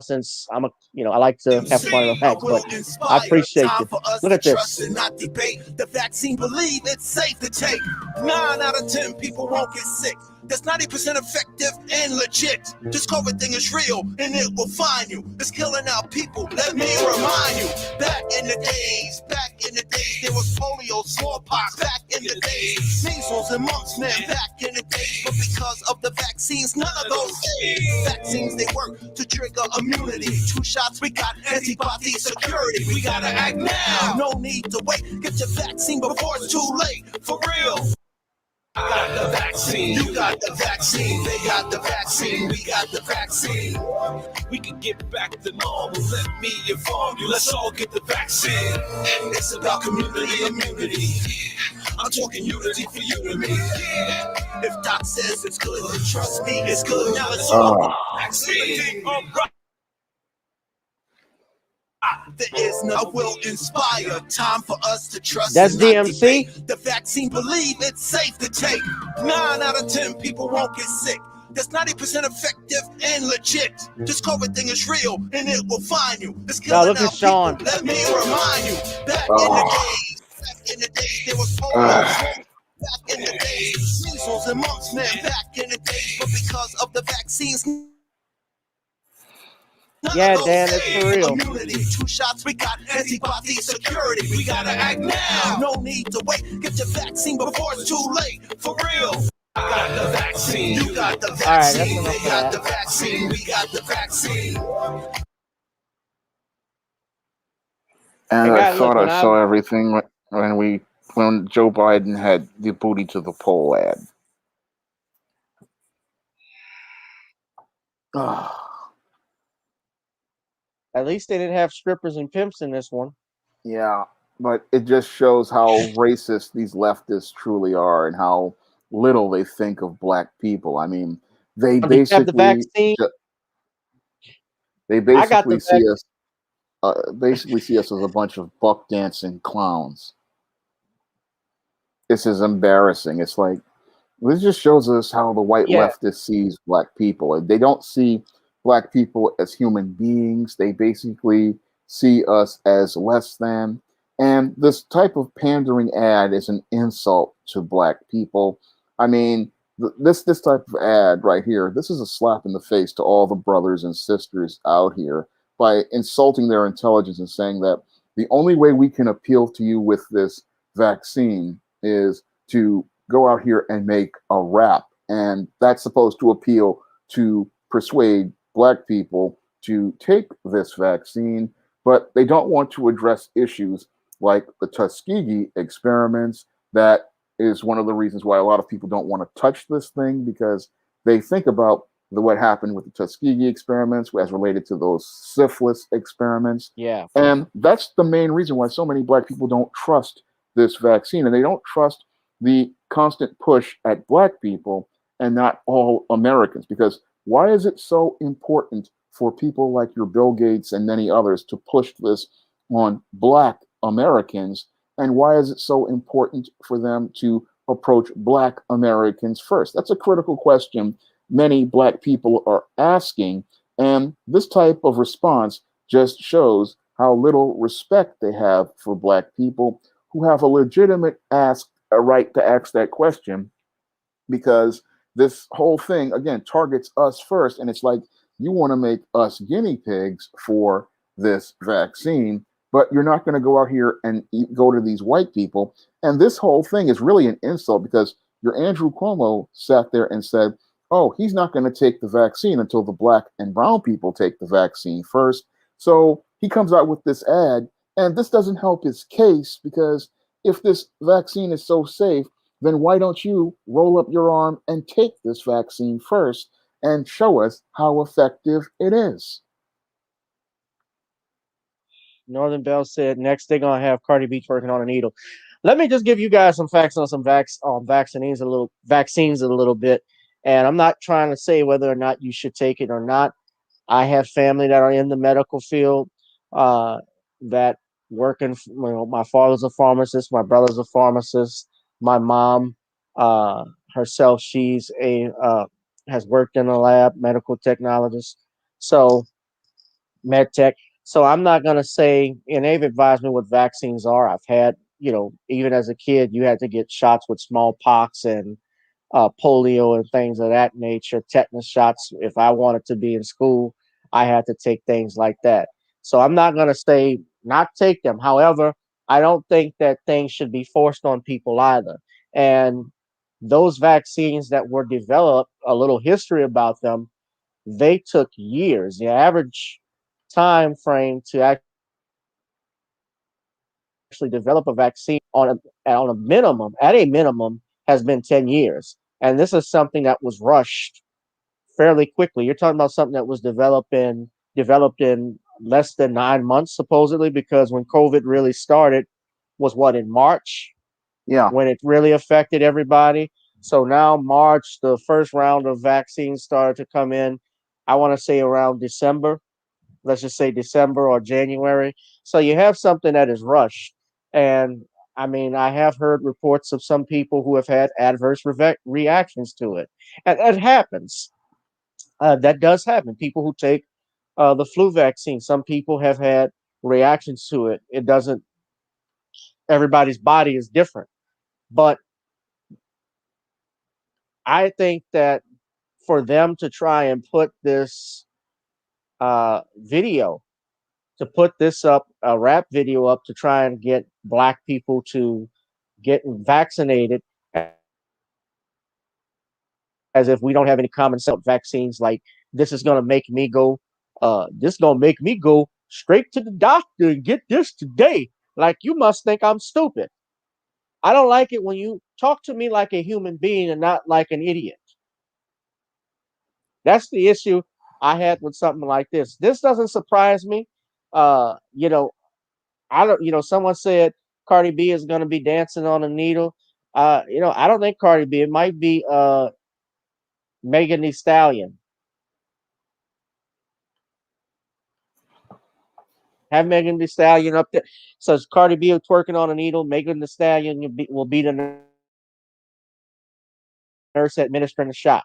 Since I'm I like to have fun and relax, but I appreciate you. Look at this. And not debate. The vaccine, believe it's safe to take. 9 out of 10 people won't get sick. That's 90% effective and legit. This COVID thing is real and it will find you. It's killing our people. Let me remind you. Back in the days, there was polio, smallpox. Back in the days, measles and mumps, man. Back in the days, but because of the vaccines, none of those vaccines they work to trigger immunity. 2 shots, we got antibody security. We gotta act now. No need to wait. Get your vaccine before it's too late. For real. I got the vaccine, you got the vaccine, they got the vaccine, we got the vaccine. We can get back to normal, let me inform you, let's all get the vaccine. It's about community immunity. I'm talking unity for you and me. If Doc says it's good, then trust me, it's good. Now let's all get the vaccine. All right. There is no will inspire. Time for us to trust. That's DMC. The vaccine, believe it's safe to take. 9 out of 10 people won't get sick. That's 90% effective and legit. This COVID thing is real and it will find you. It's killing look at Shawn. People. Let me remind you. Back in the days, there was polio. Back in the days, measles and mumps, man. Back in the days, but because of the vaccines. Yeah, Dan, it's for real. Immunity, 2 shots, we got antibody security. We gotta act now. No need to wait. Get your vaccine before it's too late. For real. I got the vaccine. You got the vaccine. They got the vaccine. We got the vaccine. And I thought I saw everything when Joe Biden had the booty to the pole ad. At least they didn't have strippers and pimps in this one. Yeah, but it just shows how racist these leftists truly are and how little they think of black people. I mean, they basically see us as a bunch of buck dancing clowns. This is embarrassing. It's like this just shows us how the white leftist sees black people. They don't see black people as human beings. They basically see us as less than. And this type of pandering ad is an insult to black people. I mean, this type of ad right here, this is a slap in the face to all the brothers and sisters out here by insulting their intelligence and saying that the only way we can appeal to you with this vaccine is to go out here and make a rap. And that's supposed to appeal to persuade black people to take this vaccine, but they don't want to address issues like the Tuskegee experiments. That is one of the reasons why a lot of people don't want to touch this thing, because they think about what happened with the Tuskegee experiments as related to those syphilis experiments. Yeah. And that's the main reason why so many black people don't trust this vaccine, and they don't trust the constant push at black people and not all Americans. Because why is it so important for people like your Bill Gates and many others to push this on black Americans? And why is it so important for them to approach black Americans first? That's a critical question many black people are asking. And this type of response just shows how little respect they have for black people, who have a legitimate a right to ask that question, because this whole thing again targets us first, and it's like you want to make us guinea pigs for this vaccine, but you're not going to go out here and go to these white people. And this whole thing is really an insult, because your Andrew Cuomo sat there and said, oh, he's not going to take the vaccine until the black and brown people take the vaccine first. So he comes out with this ad, and this doesn't help his case, because if this vaccine is so safe, then why don't you roll up your arm and take this vaccine first and show us how effective it is? Northern Bell said next they're gonna have Cardi B working on a needle. Let me just give you guys some facts on some vaccines a little bit. And I'm not trying to say whether or not you should take it or not. I have family that are in the medical field, that working. My father's a pharmacist. My brother's a pharmacist. My mom, herself, she's a has worked in a lab, medical technologist. So med tech. So I'm not going to say, and they've advised me what vaccines are. I've had, even as a kid, you had to get shots with smallpox and polio and things of that nature, tetanus shots. If I wanted to be in school, I had to take things like that. So I'm not going to say not take them. However, I don't think that things should be forced on people either. And those vaccines that were developed, a little history about them, they took years. The average time frame to actually develop a vaccine at a minimum has been 10 years. And this is something that was rushed fairly quickly. You're talking about something that was developed in less than 9 months, supposedly, because when COVID really started was what, in March, Yeah. when it really affected everybody. So now March, the first round of vaccines started to come in. I want to say around December, let's just say December or January. So you have something that is rushed. And I mean, I have heard reports of some people who have had adverse reactions to it. And it happens. That does happen. People who take the flu vaccine, some people have had reactions to it. It doesn't, everybody's body is different. But I think that for them to try and put this video, to put this up, a rap video up to try and get black people to get vaccinated, as if we don't have any common sense vaccines, like this is gonna make me go, straight to the doctor and get this today. Like you must think I'm stupid. I don't like it when you talk to me like a human being and not like an idiot. That's the issue I had with something like this. This doesn't surprise me. Uh, you know, I don't, someone said Cardi B is going to be dancing on a needle. I don't think Cardi B. It might be Megan Thee Stallion. Have Megan Thee Stallion up there. So it's Cardi B twerking on a needle. Megan Thee Stallion will be the nurse administering the shot.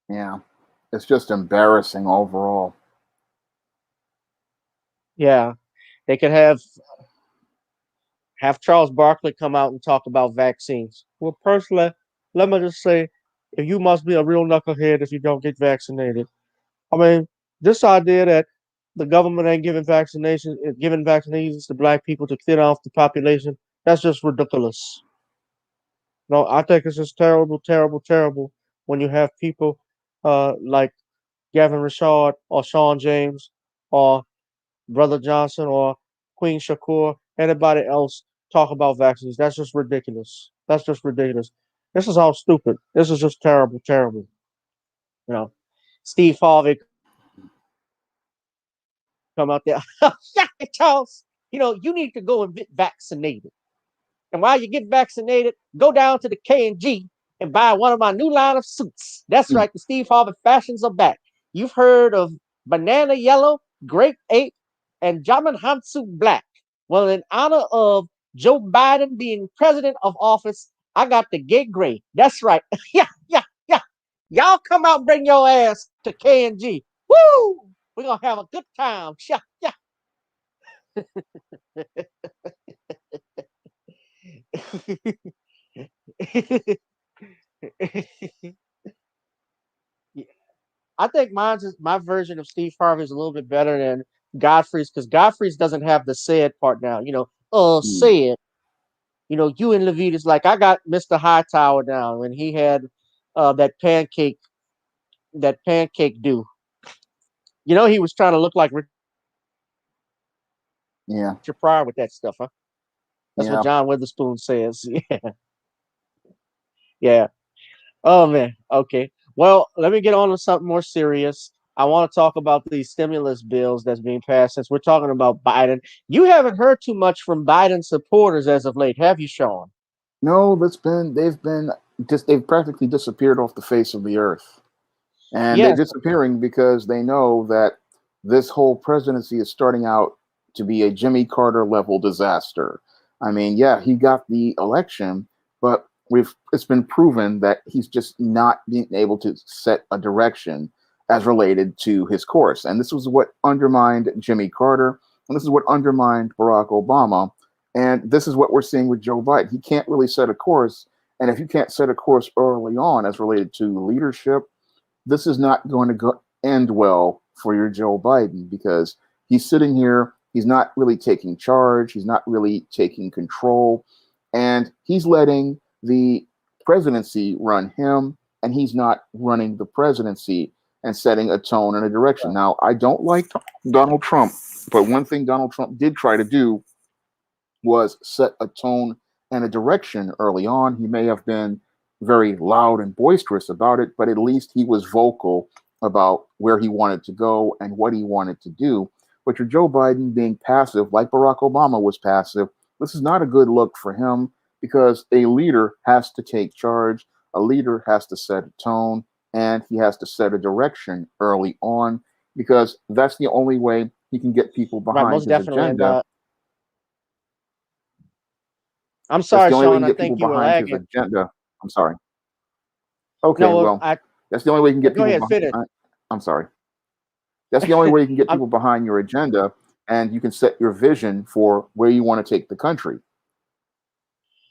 Yeah. It's just embarrassing overall. Yeah, they could have Charles Barkley come out and talk about vaccines. Well, personally, let me just say, if you must be a real knucklehead if you don't get vaccinated. I mean, this idea that the government ain't giving vaccinations to black people to thin off the population, that's just ridiculous. No, I think it's just terrible, terrible, terrible when you have people like Gavin Richard or Shawn James or Brother Johnson or Queen Shakur, anybody else talk about vaccines. That's just ridiculous. That's just ridiculous. This is all stupid. This is just terrible, terrible. You know, Steve Harvey come out there. Yeah, Charles, you need to go and get vaccinated. And while you get vaccinated, go down to the K&G and buy one of my new line of suits. That's right, the Steve Harvey fashions are back. You've heard of banana yellow, grape ape, and Jaman Hansu black. Well, in honor of Joe Biden being president of office, I got the gay gray. That's right. Yeah, yeah, yeah. Y'all come out and bring your ass to K&G. Woo! We're going to have a good time. Yeah, yeah. Yeah, I think my version of Steve Harvey is a little bit better than Godfrey's because Godfrey's doesn't have the said part now. Mm. Said. You and Levite is like I got Mr. Hightower down when he had that pancake do. He was trying to look like Richard Yeah, Pryor with that stuff, huh? That's what yeah. John Witherspoon says. Yeah, yeah. Oh man. Okay. Well, let me get on to something more serious. I want to talk about these stimulus bills that's being passed since we're talking about Biden. You haven't heard too much from Biden supporters as of late, have you, Sean? No, they've practically disappeared off the face of the earth. And they're Yes. disappearing because they know that this whole presidency is starting out to be a Jimmy Carter level disaster. I mean, yeah, he got the election, but it's been proven that he's just not being able to set a direction as related to his course. And this was what undermined Jimmy Carter, and this is what undermined Barack Obama. And this is what we're seeing with Joe Biden. He can't really set a course. And if you can't set a course early on as related to leadership, this is not going to end well for your Joe Biden because he's sitting here. He's not really taking charge. He's not really taking control. And he's letting the presidency run him, and he's not running the presidency and setting a tone and a direction. Now, I don't like Donald Trump, but one thing Donald Trump did try to do was set a tone and a direction early on. He may have been very loud and boisterous about it, but at least he was vocal about where he wanted to go and what he wanted to do. But your Joe Biden being passive, like Barack Obama was passive, this is not a good look for him because a leader has to take charge, a leader has to set a tone, and he has to set a direction early on because that's the only way he can get people Right, behind most his definitely. And agenda. I'm That's sorry, the only way you Sean. can I get people think you were behind his lagging. agenda. I'm sorry. Okay, No, well, that's the only way you can get go people ahead, finish. behind. I'm sorry. That's the only way you can get I'm people behind your agenda, and you can set your vision for where you want to take the country.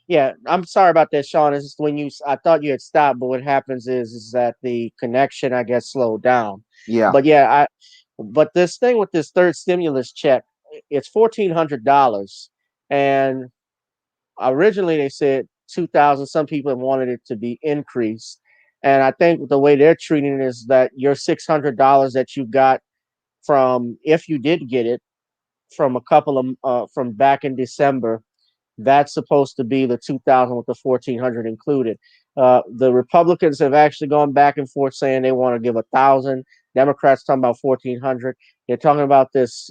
Yeah, I'm sorry about that, Sean. It's just I thought you had stopped, but what happens is that the connection, I guess, slowed down. Yeah, But yeah, but this thing with this third stimulus check, it's $1,400, and originally they said 2,000. Some people have wanted it to be increased, and I think the way they're treating it is that your $600 that you got from, if you did get it, from a couple of from back in December, that's supposed to be the 2,000 with the 1,400 included. The Republicans have actually gone back and forth saying they want to give 1,000. Democrats talking about 1,400. They're talking about this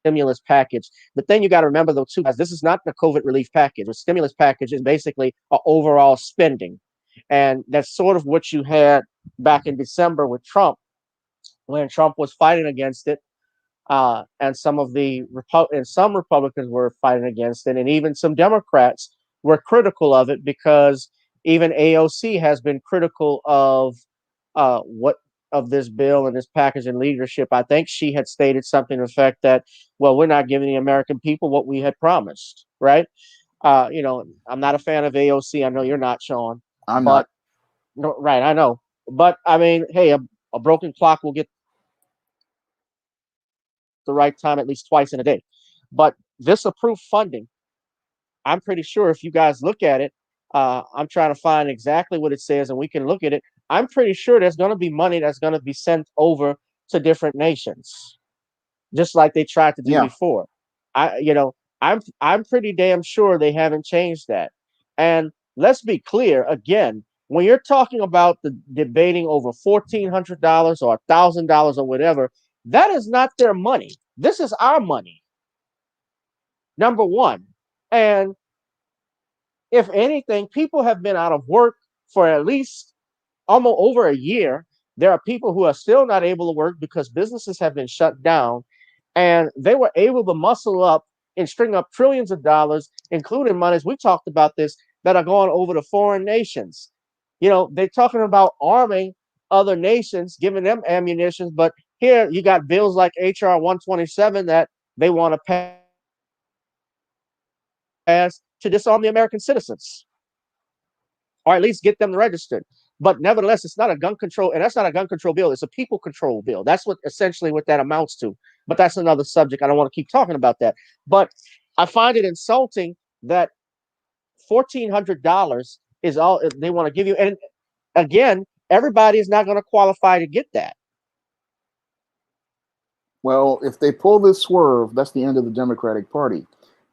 stimulus package. But then you got to remember, though, too, guys, this is not the COVID relief package. The stimulus package is basically overall spending, and that's sort of what you had back in December with Trump when Trump was fighting against it, and some Republicans were fighting against it, and even some Democrats were critical of it because even AOC has been critical of what of this bill and this package and leadership. I think she had stated something to the effect that, well, we're not giving the American people what we had promised, right? I'm not a fan of AOC. I know you're not, Sean, I'm but not. no, right, I know, but I mean, hey, a broken clock will get the right time at least twice in a day. But this approved funding, I'm pretty sure if you guys look at it, I'm trying to find exactly what it says and we can look at it. I'm pretty sure there's going to be money that's going to be sent over to different nations, just like they tried to do Yeah, before. I, you know, I'm pretty damn sure they haven't changed that. And let's be clear again, when you're talking about the debating over $1,400 or $1,000 or whatever, that is not their money. This is our money, number one. And if anything, people have been out of work for at least almost over a year. There are people who are still not able to work because businesses have been shut down, and they were able to muscle up and string up trillions of dollars, including monies. We talked about this that are going over to foreign nations. They're talking about arming other nations, giving them ammunition, but Here you got bills like HR 127 that they want to pass to disarm the American citizens, or at least get them registered. But nevertheless, it's not a gun control, and that's not a gun control bill. It's a people control bill. That's what essentially what that amounts to. But that's another subject. I don't want to keep talking about that. But I find it insulting that $1,400 is all they want to give you. And again, everybody is not going to qualify to get that. Well, if they pull this swerve, that's the end of the Democratic Party.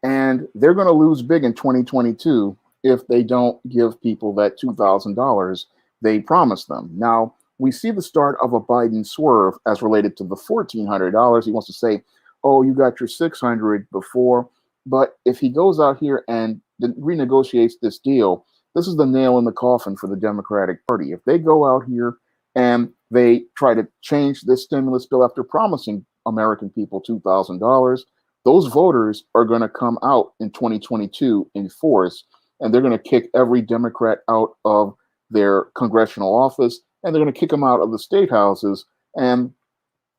And they're going to lose big in 2022 if they don't give people that $2,000 they promised them. Now, we see the start of a Biden swerve as related to the $1,400. He wants to say, oh, you got your $600 before. But if he goes out here and renegotiates this deal, this is the nail in the coffin for the Democratic Party. If they go out here and they try to change this stimulus bill after promising American people $2,000, those voters are going to come out in 2022 in force, and they're going to kick every Democrat out of their congressional office, and they're going to kick them out of the state houses. And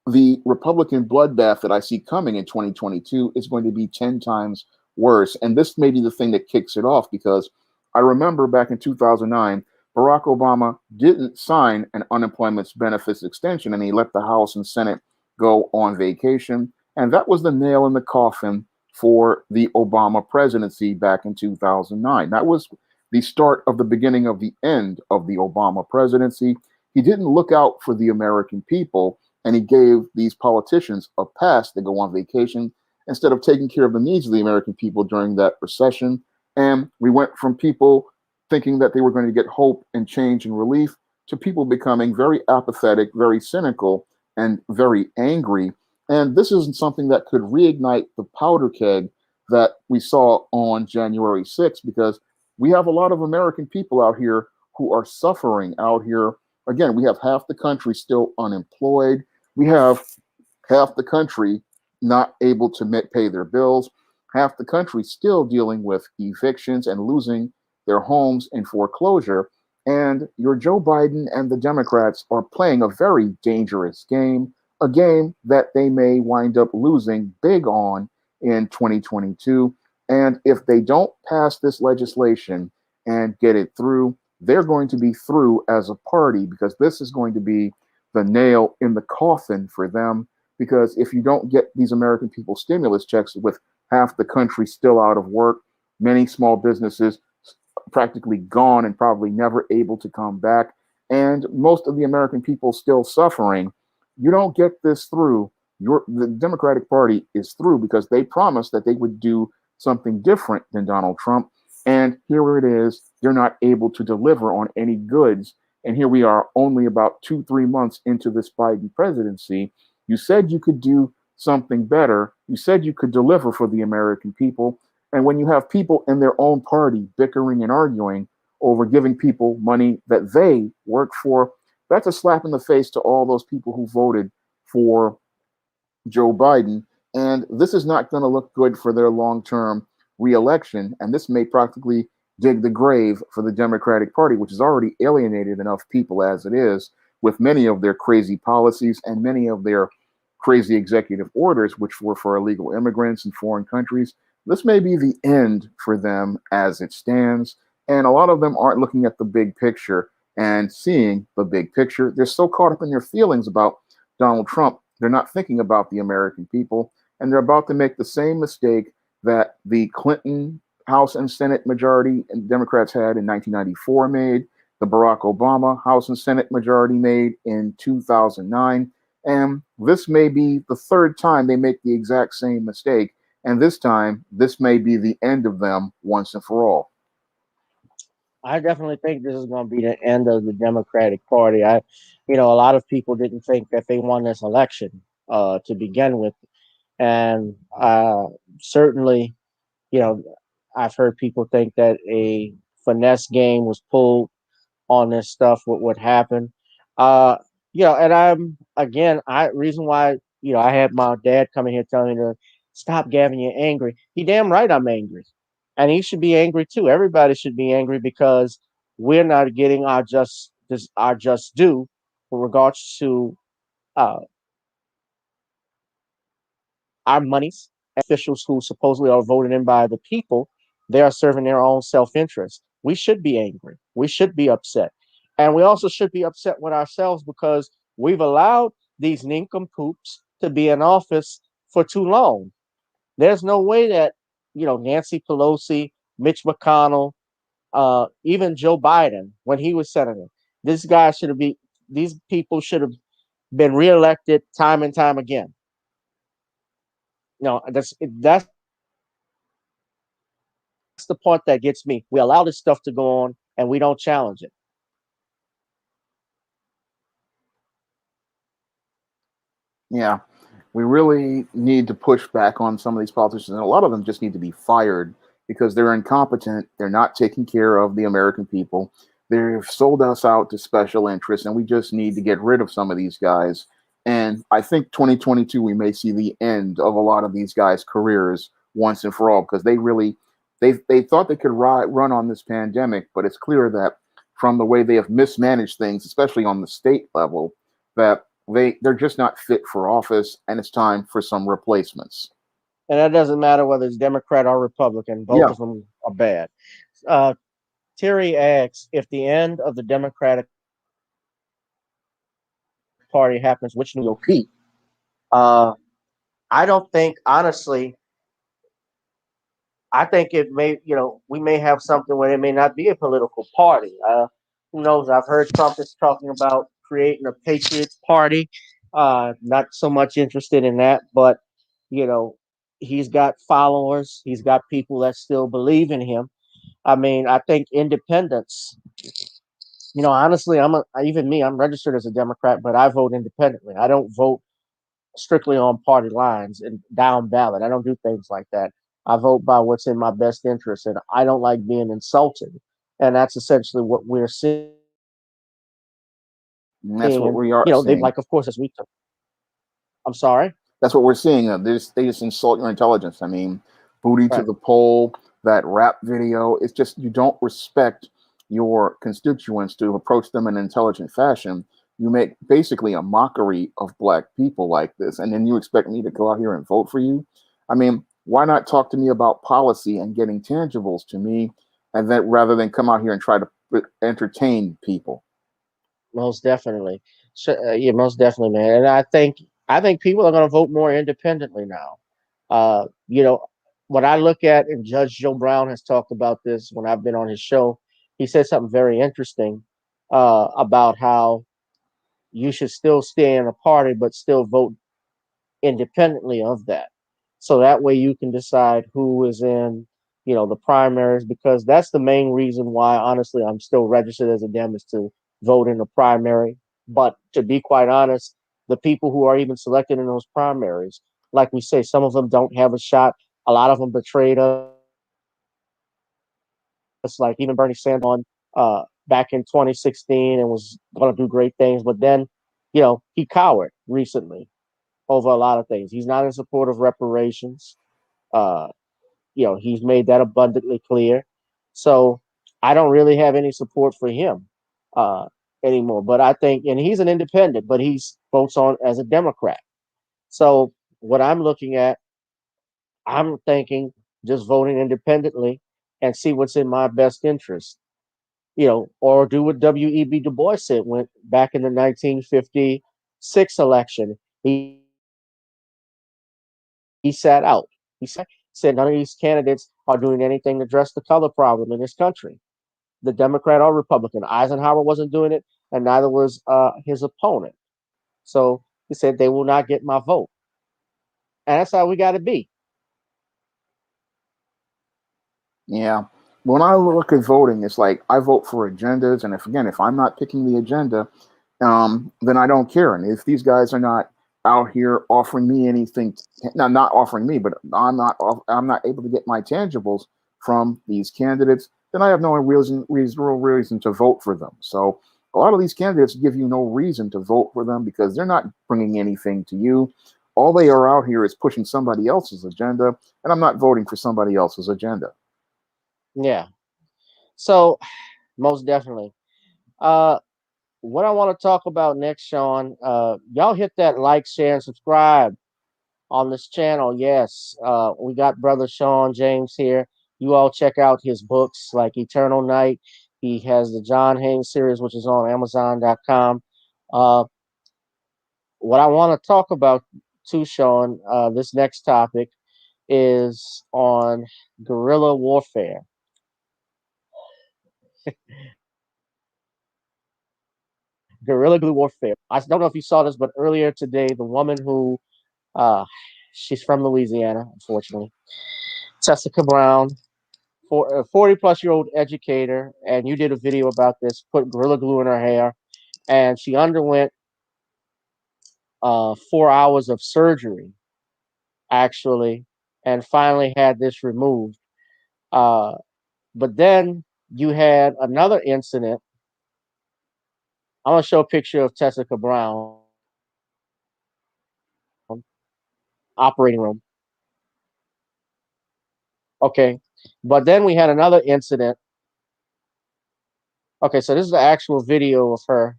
the Republican bloodbath that I see coming in 2022 is going to be 10 times worse. And this may be the thing that kicks it off, because I remember back in 2009, Barack Obama didn't sign an unemployment benefits extension, and he let the House and Senate go on vacation. And that was the nail in the coffin for the Obama presidency back in 2009. That was the start of the beginning of the end of the Obama presidency. He didn't look out for the American people, and he gave these politicians a pass to go on vacation instead of taking care of the needs of the American people during that recession. And we went from people thinking that they were going to get hope and change and relief to people becoming very apathetic, very cynical, and very angry. And this isn't something that could reignite the powder keg that we saw on January 6th, because we have a lot of American people out here who are suffering out here. Again, we have half the country still unemployed. We have half the country not able to pay their bills. Half the country still dealing with evictions and losing their homes in foreclosure. And your Joe Biden and the Democrats are playing a very dangerous game, a game that they may wind up losing big on in 2022. And if they don't pass this legislation and get it through, they're going to be through as a party, because this is going to be the nail in the coffin for them. Because if you don't get these American people stimulus checks with half the country still out of work, many small businesses practically gone and probably never able to come back, and most of the American people still suffering, you don't get this through, the Democratic Party is through, because they promised that they would do something different than Donald Trump. And here it is, they're not able to deliver on any goods. And here we are, only about 2-3 months into this Biden presidency. You said you could do something better. You said you could deliver for the American people. And when you have people in their own party bickering and arguing over giving people money that they work for, that's a slap in the face to all those people who voted for Joe Biden. And this is not going to look good for their long-term reelection. And this may practically dig the grave for the Democratic Party, which has already alienated enough people as it is, with many of their crazy policies and many of their crazy executive orders, which were for illegal immigrants in foreign countries. This may be the end for them as it stands. And a lot of them aren't looking at the big picture and seeing the big picture. They're so caught up in their feelings about Donald Trump, they're not thinking about the American people. And they're about to make the same mistake that the Clinton House and Senate majority and Democrats had in 1994 made, the Barack Obama House and Senate majority made in 2009. And this may be the third time they make the exact same mistake. And this time, this may be the end of them once and for all. I definitely think this is going to be the end of the Democratic Party. A lot of people didn't think that they won this election to begin with, and certainly, you know, I've heard people think that a finesse game was pulled on this stuff. What would happen? Uh, and I reason why I had my dad coming here telling me to stop, Gavin, you're angry. He damn right I'm angry, and he should be angry too. Everybody should be angry because we're not getting our just due with regards to uh, our monies, officials who supposedly are voted in by the people, they are serving their own self-interest. We should be angry. We should be upset. And we also should be upset with ourselves because we've allowed these nincompoops to be in office for too long. There's no way that, Nancy Pelosi, Mitch McConnell, even Joe Biden, when he was senator, this guy should have been, these people should have been reelected time and time again. That's the part that gets me. We allow this stuff to go on and we don't challenge it. Yeah, we really need to push back on some of these politicians, and a lot of them just need to be fired because they're incompetent. They're not taking care of the American people. They've sold us out to special interests, and we just need to get rid of some of these guys. And I think 2022 we may see the end of a lot of these guys' careers once and for all because they thought they could run on this pandemic, but it's clear that from the way they have mismanaged things, especially on the state level, that they're just not fit for office, and it's time for some replacements. And that doesn't matter whether it's Democrat or Republican, both Yeah, of them are bad. Uh, Terry asks if the end of the Democratic Party happens, which new party will be? Uh, I don't think, honestly, I think it may, we may have something where it may not be a political party. Who knows? I've heard Trump is talking about creating a Patriots Party. Not so much interested in that, but you know, he's got followers. He's got people that still believe in him. I mean, I think independence. Honestly, even me. I'm registered as a Democrat, but I vote independently. I don't vote strictly on party lines and down ballot. I don't do things like that. I vote by what's in my best interest, and I don't like being insulted. And that's essentially what we're seeing. And and they that's what like, we of are course, as we. seeing. I'm sorry. That's what we're seeing. They just insult your intelligence. I mean, booty to Right. the pole, that rap video. It's just you don't respect your constituents to approach them in an intelligent fashion. You make basically a mockery of black people like this, and then you expect me to go out here and vote for you. I mean, why not talk to me about policy and getting tangibles to me, and then rather than come out here and try to entertain people? Most definitely. Yeah, most definitely, man. And I think people are going to vote more independently now. Uh, you know, what I look at, and Judge Joe Brown has talked about this when I've been on his show. He said something very interesting about how you should still stay in a party, but still vote independently of that. So that way you can decide who is in, the primaries, because that's the main reason why, honestly, I'm still registered as a Dem is to vote in the primary. But to be quite honest, the people who are even selected in those primaries, like we say, some of them don't have a shot. A lot of them betrayed us, like even Bernie Sanders back in 2016 and was going to do great things. But then, he cowered recently over a lot of things. He's not in support of reparations. Uh, he's made that abundantly clear. So I don't really have any support for him uh, anymore. But I think, and he's an independent, but he's votes on as a Democrat. So what I'm looking at, I'm thinking just voting independently and see what's in my best interest. Or do what W.E.B. Du Bois said went back in the 1956 election. He sat out. He said none of these candidates are doing anything to address the color problem in this country, the Democrat or Republican. Eisenhower wasn't doing it, and neither was his opponent. So he said they will not get my vote, and that's how we got to be. Yeah. When I look at voting, it's like I vote for agendas, and if I'm not picking the agenda, then I don't care. And if these guys are not out here offering me anything, not offering me, but I'm not able to get my tangibles from these candidates, then I have no real reason to vote for them. So a lot of these candidates give you no reason to vote for them because they're not bringing anything to you. All they are out here is pushing somebody else's agenda, and I'm not voting for somebody else's agenda. Yeah. So most definitely. Uh, what I want to talk about next, Sean, y'all hit that like, share, and subscribe. on this channel. Yes, we got brother Shawn James here. You all check out his books like Eternal Night. He has the John Haynes series, which is on Amazon.com. Uh, what I want to talk about too, Shawn, this next topic is on guerrilla warfare. Guerrilla glue warfare. I don't know if you saw this, but earlier today, the woman who she's from Louisiana, unfortunately, Tessica Brown, for a 40 plus year old educator, and you did a video about this, put gorilla glue in her hair, and she underwent 4 hours of surgery, actually, and finally had this removed. Uh, but then you had another incident. I'm going to show a picture of Tessica Brown, operating room. Okay. But then we had another incident. Okay, so this is the actual video of her.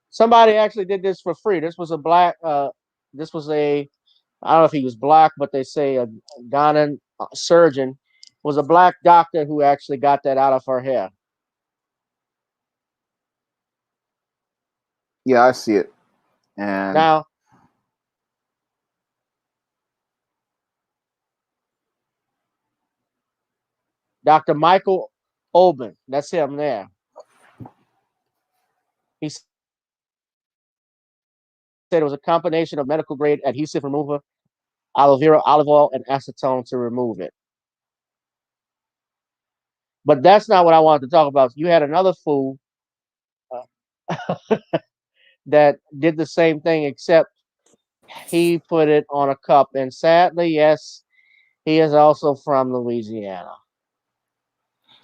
Somebody actually did this for free. This was a black this was a, I don't know if he was black, but they say a Ghanaian surgeon was a black doctor who actually got that out of her hair. Yeah, I see it. And Now, Dr. Michael Oben, that's him there. He said it was a combination of medical grade adhesive remover, aloe vera, olive oil, and acetone to remove it. But that's not what I wanted to talk about. You had another fool that did the same thing, except he put it on a cup. And sadly, yes, he is also from Louisiana.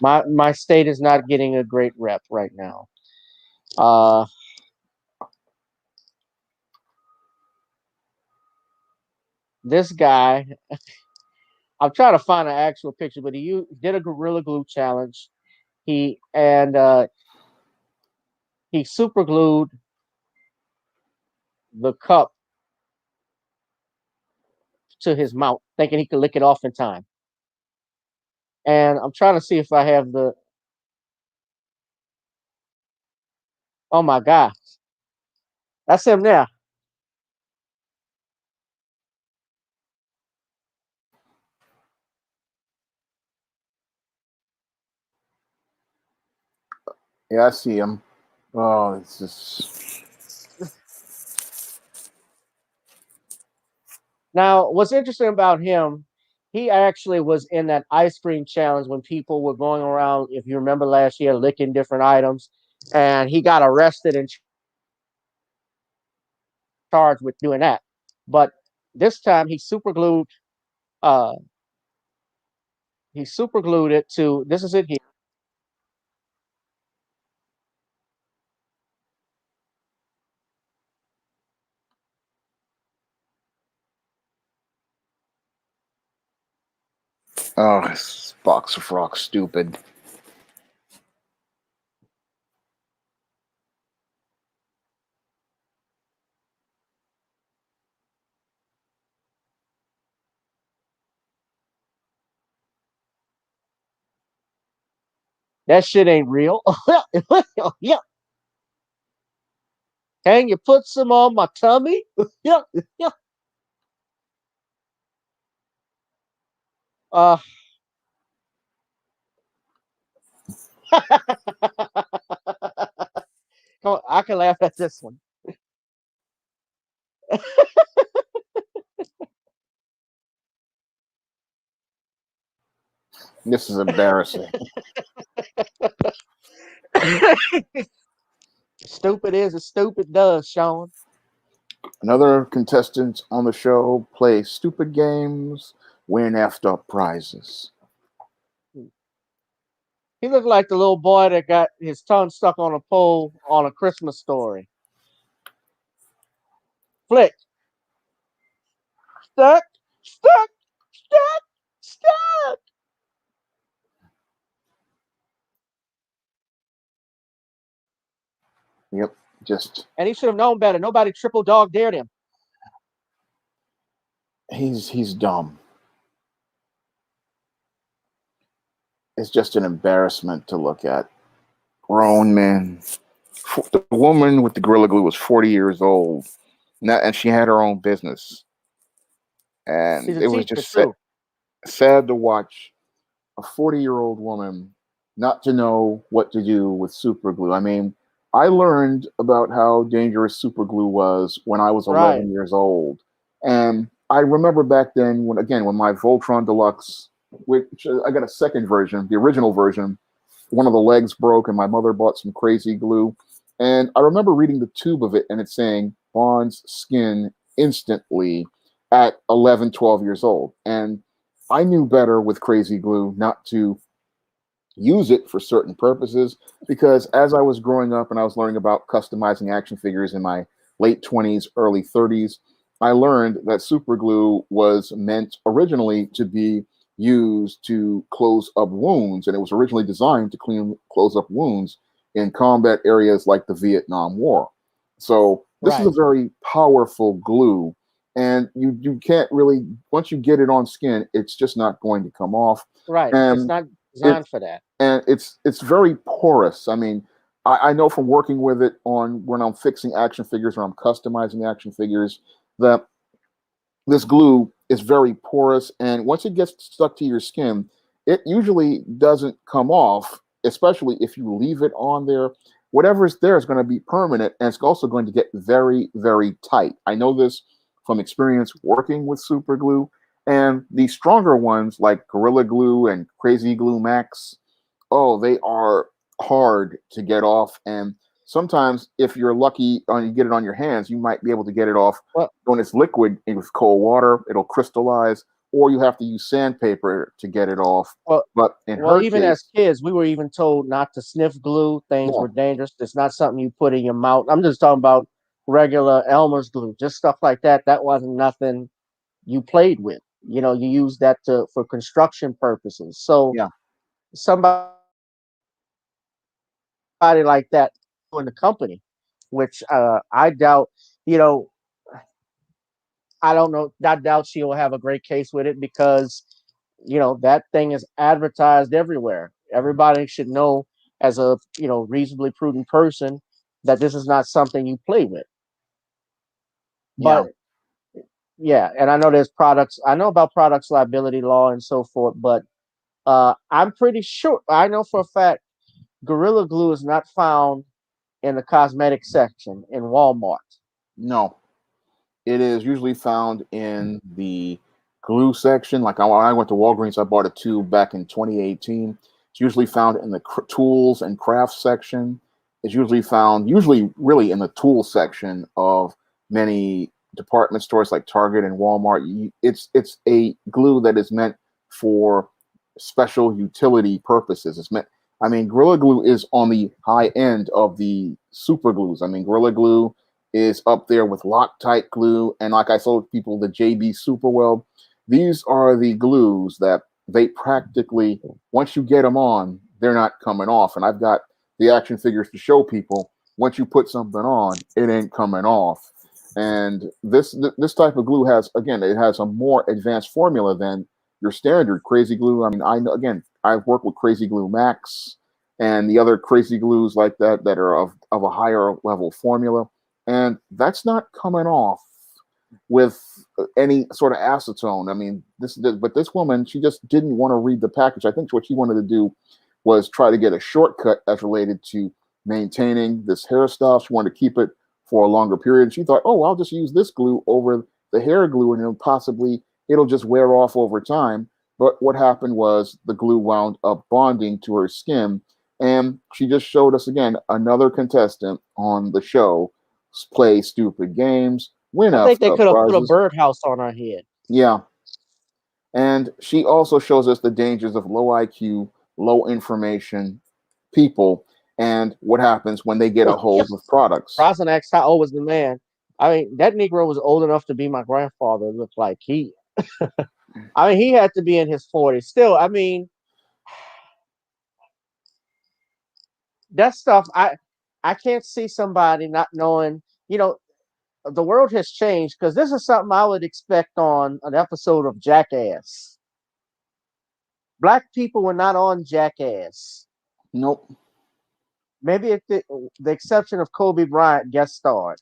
My state is not getting a great rep right now. This guy, I'm trying to find an actual picture, but he did a gorilla glue challenge. He super glued the cup to his mouth, thinking he could lick it off in time. And I'm trying to see if I have the. Oh my God, that's him there. yeah, I see him. Oh, it's just Now, what's interesting about him, he actually was in that ice cream challenge when people were going around, if you remember last year, licking different items, and he got arrested and charged with doing that. But this time uh he super glued it to, this is it here. oh, this box of rocks, stupid. That shit ain't real. Yeah. Can you put some on my tummy? Yeah. Yeah. Uh Come on, I can laugh at this one. This is embarrassing. Stupid is as stupid does, Shawn. Another contestant on the show play stupid games, win effed up prizes. He looked like the little boy that got his tongue stuck on a pole on A Christmas Story. Flick. Stuck, stuck, stuck, stuck. Yep. Just And he should have known better. Nobody triple dog dared him. he's dumb. It's just an embarrassment to look at. Grown men. The woman with the Gorilla Glue was 40 years old, and she had her own business. She's And a it was teacher just too. sad to watch a 40-year-old woman not to know what to do with super glue. I mean, I learned about how dangerous super glue was when I was Right. 11 years old. And I remember back then when my Voltron Deluxe, which I got a second version, the original version, one of the legs broke and my mother bought some crazy glue. And I remember reading the tube of it and it's saying bonds skin instantly at 11, 12 years old. And I knew better with crazy glue not to use it for certain purposes because as I was growing up and I was learning about customizing action figures in my late 20s, early 30s, I learned that super glue was meant originally to be used to close up wounds, and it was originally designed to close up wounds in combat areas like the Vietnam War. So this is a Right. very powerful glue, and you can't really, once you get it on skin, it's just not going to come off. Right. It's And not it designed for that. and it's very porous. I mean, I know from working with it on when I'm fixing action figures or I'm customizing action figures that this glue is very porous, and once it gets stuck to your skin, it usually doesn't come off, especially if you leave it on there. Whatever is there is going to be permanent, and it's also going to get very, very tight. I know this from experience working with super glue, and the stronger ones like Gorilla Glue and Crazy Glue Max, oh, they are hard to get off. And sometimes, if you're lucky and you get it on your hands, you might be able to get it off Well, when it's liquid with cold water. It'll crystallize, or you have to use sandpaper to get it off. well, But in well. her Even as case, kids, we were even told not to sniff glue. Things yeah, were dangerous. It's not something you put in your mouth. I'm just talking about regular Elmer's glue, just stuff like that. That wasn't nothing you played with. You use that for construction purposes. So yeah, somebody like that in the company, which I doubt. You know, I don't know. I doubt she'll have a great case with it because that thing is advertised everywhere. Everybody should know as a reasonably prudent person that this is not something you play with. yeah. But yeah, and I know there's products. I know about products liability law and so forth, but I'm pretty sure I know for a fact Gorilla Glue is not found in the cosmetic section in Walmart. No, it is usually found in the glue section. Like when I went to Walgreens, I bought a tube back in 2018. It's usually found in the tools and crafts section. It's usually found, usually really in the tool section of many department stores like Target and Walmart. It's a glue that is meant for special utility purposes. It's meant. I mean, Gorilla Glue is on the high end of the super glues. I mean, Gorilla Glue is up there with Loctite glue, and like I told people, the JB Superweld. These are the glues that they practically, once you get them on, they're not coming off. And I've got the action figures to show people. Once you put something on, it ain't coming off. And this type of glue has, again, it has a more advanced formula than your standard crazy glue. I mean, I know, again, I've worked with Crazy Glue Max and the other crazy glues like that are of a higher level formula, and that's not coming off with any sort of acetone. I mean, but this woman, she just didn't want to read the package. I think what she wanted to do was try to get a shortcut as related to maintaining this hairstyle. She wanted to keep it for a longer period. She thought, oh, I'll just use this glue over the hair glue, and it'll just wear off over time. But what happened was the glue wound up bonding to her skin, and she just showed us again another contestant on the show play stupid games, win I think they could have put a prizes. birdhouse on her head. Yeah. And she also shows us the dangers of low IQ, low information people and what happens when they get a hold of products. Rosin asked how old was the man. I mean, that Negro was old enough to be my grandfather. It looked like I mean, he had to be in his 40s. Still, I mean, that stuff. I can't see somebody not knowing. The world has changed because this is something I would expect on an episode of Jackass. Black people were not on Jackass. Nope. Maybe if the exception of Kobe Bryant guest starred,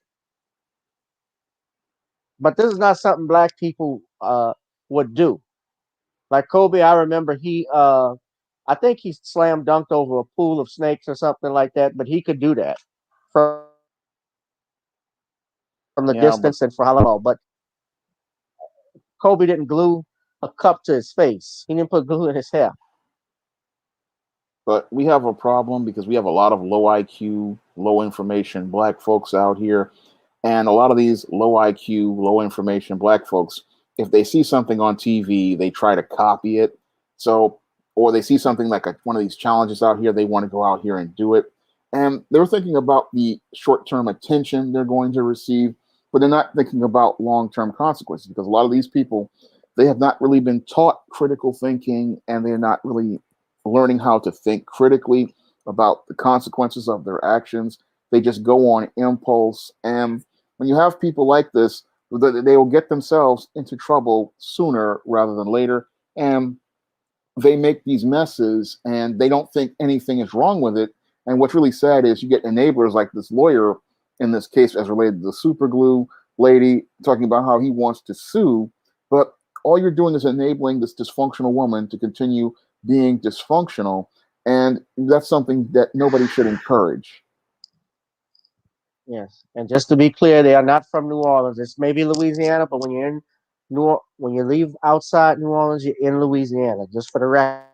but this is not something black people would do. Like Kobe, I remember I think he slam dunked over a pool of snakes or something like that, but he could do that from the distance and for how long. But Kobe didn't glue a cup to his face. He didn't put glue in his hair. But we have a problem because we have a lot of low IQ, low information black folks out here. And a lot of these low IQ, low information black folks, if they see something on TV, they try to copy it. So, or they see something like one of these challenges out here, they want to go out here and do it. And they're thinking about the short term attention they're going to receive, but they're not thinking about long term consequences because a lot of these people, they have not really been taught critical thinking and they're not really learning how to think critically about the consequences of their actions. They just go on impulse. And when you have people like this, they will get themselves into trouble sooner rather than later. And they make these messes and they don't think anything is wrong with it. And what's really sad is you get enablers like this lawyer in this case as related to the super glue lady talking about how he wants to sue, but all you're doing is enabling this dysfunctional woman to continue being dysfunctional, and that's something that nobody should encourage. Yes, and just to be clear, they are not from New Orleans. It's maybe Louisiana, but when you leave outside New Orleans, you're in Louisiana. Just for the record,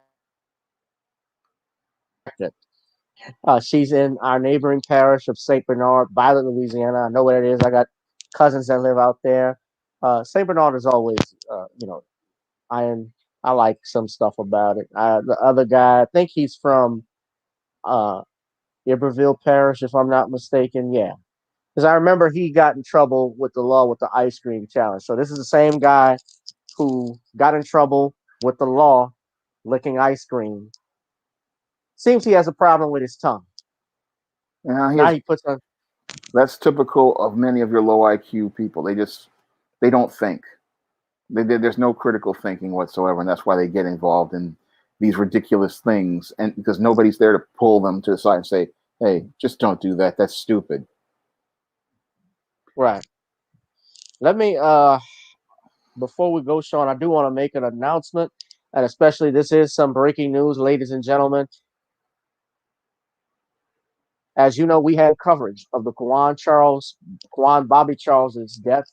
she's in our neighboring parish of Saint Bernard, Violet, Louisiana. I know where it is. I got cousins that live out there. Saint Bernard is always, I I like some stuff about it. The other guy, I think he's from uh, Iberville Parish, if I'm not mistaken. Yeah, because I remember he got in trouble with the law with the ice cream challenge. So this is the same guy who got in trouble with the law licking ice cream. Seems he has a problem with his tongue. Yeah, Now he puts on. that's typical of many of your low IQ people. They don't think. There's no critical thinking whatsoever, and that's why they get involved in these ridiculous things. And because nobody's there to pull them to the side and say, "Hey, just don't do that. That's stupid." Right. Let me before we go, Sean, I do want to make an announcement, and especially this is some breaking news, ladies and gentlemen. As you know, we had coverage of the Kwan Bobby Charles's death.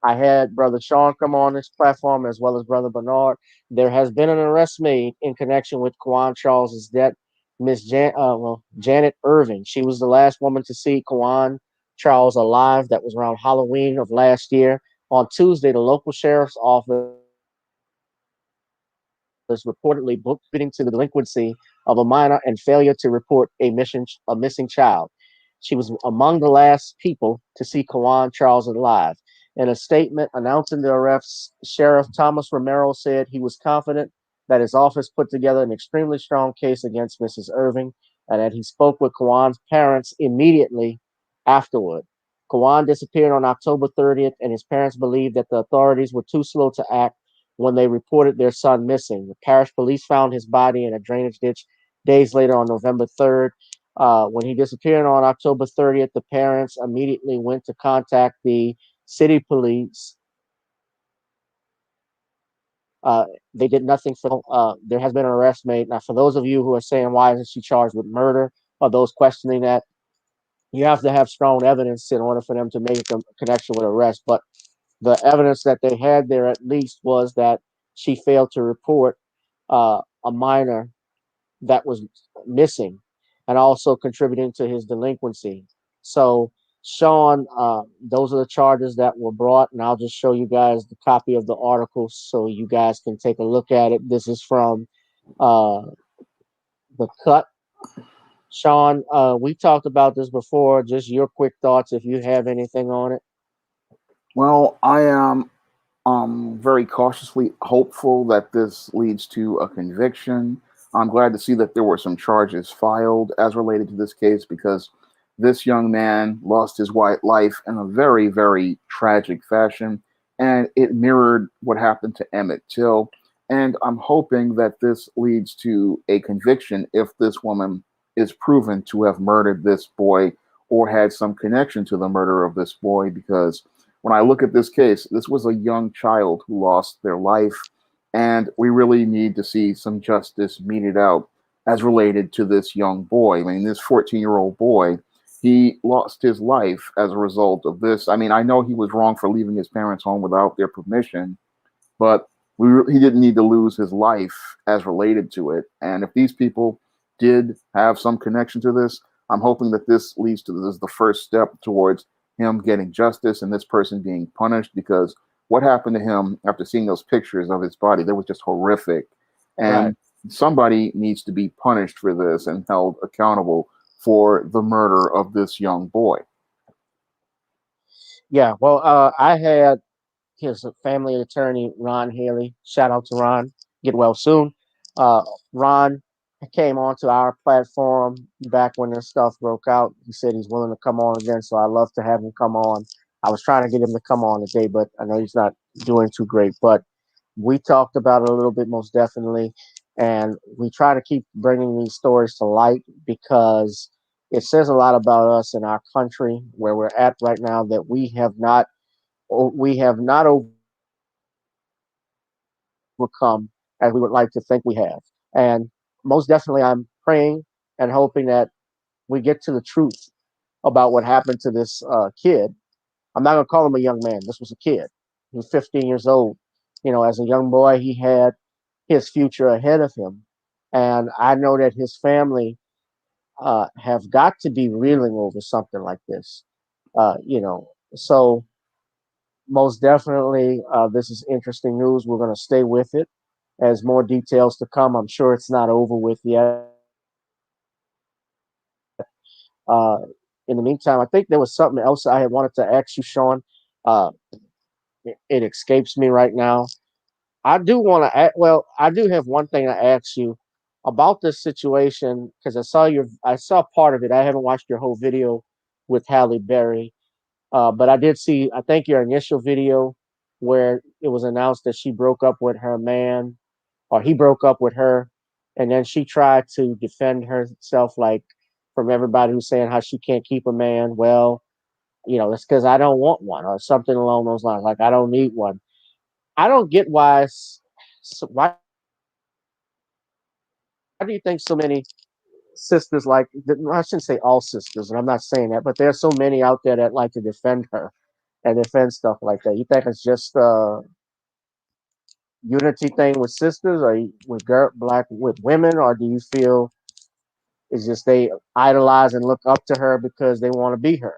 I had Brother Sean come on this platform as well as Brother Bernard. There has been an arrest made in connection with Kwan Charles's death. Janet Irving. She was the last woman to see Kwan Charles alive. That was around Halloween of last year. On Tuesday, the local sheriff's office reportedly booked to the delinquency of a minor and failure to report a missing child. She was among the last people to see Kawan Charles alive. In a statement announcing the arrest, Sheriff Thomas Romero said he was confident that his office put together an extremely strong case against Mrs. Irving and that he spoke with Kawan's parents immediately afterward. Kawan disappeared on October 30th, and his parents believed that the authorities were too slow to act when they reported their son missing. The parish police found his body in a drainage ditch days later on November 3rd. When he disappeared on October 30th, the parents immediately went to contact the city police. They did nothing for. There has been an arrest made. Now, for those of you who are saying why isn't she charged with murder, or those questioning that, you have to have strong evidence in order for them to make a connection with arrest. But the evidence that they had there at least was that she failed to report a minor that was missing and also contributing to his delinquency. So, Sean, those are the charges that were brought, and I'll just show you guys the copy of the article so you guys can take a look at it. This is from uh, The Cut. Sean, we talked about this before. Just your quick thoughts if you have anything on it. Well, I am very cautiously hopeful that this leads to a conviction. I'm glad to see that there were some charges filed as related to this case because this young man lost his life in a very, very tragic fashion, and it mirrored what happened to Emmett Till. And I'm hoping that this leads to a conviction if this woman is proven to have murdered this boy or had some connection to the murder of this boy, because when I look at this case, this was a young child who lost their life, and we really need to see some justice meted out as related to this young boy. I mean, this 14-year-old boy, he lost his life as a result of this. I mean, I know he was wrong for leaving his parents home without their permission, but he didn't need to lose his life as related to it. And if these people did have some connection to this, I'm hoping that this leads to this, the first step towards him getting justice and this person being punished, because what happened to him after seeing those pictures of his body, that was just horrific. And Right. somebody needs to be punished for this and held accountable for the murder of this young boy. Yeah. Well, I had his family attorney, Ron Haley. Shout out to Ron. Get well soon. Uh, Ron came onto our platform back when this stuff broke out. He said he's willing to come on again, so I love to have him come on. I was trying to get him to come on today, but I know he's not doing too great. But we talked about it a little bit, most definitely, and we try to keep bringing these stories to light because it says a lot about us in our country where we're at right now, that we have not overcome as we would like to think we have. And most definitely, I'm praying and hoping that we get to the truth about what happened to this kid. I'm not going to call him a young man. This was a kid. He was 15 years old. You know, as a young boy, he had his future ahead of him. And I know that his family have got to be reeling over something like this. So most definitely, this is interesting news. We're going to stay with it as more details to come. I'm sure it's not over with yet. Uh, in the meantime, I think there was something else I had wanted to ask you, Sean. Uh, it escapes me right now. I do want to. Well, I do have one thing to ask you about this situation because I saw part of it. I haven't watched your whole video with Halle Berry, but I did see. I think your initial video where it was announced that she broke up with her man, or he broke up with her, and then she tried to defend herself, like from everybody who's saying how she can't keep a man. Well, it's because I don't want one, or something along those lines. Like I don't need one. I don't get why do you think so many sisters like, I shouldn't say all sisters, and I'm not saying that, but there's so many out there that like to defend her and defend stuff like that. You think it's just a unity thing with sisters, or with black with women, or do you feel it's just they idolize and look up to her because they want to be her?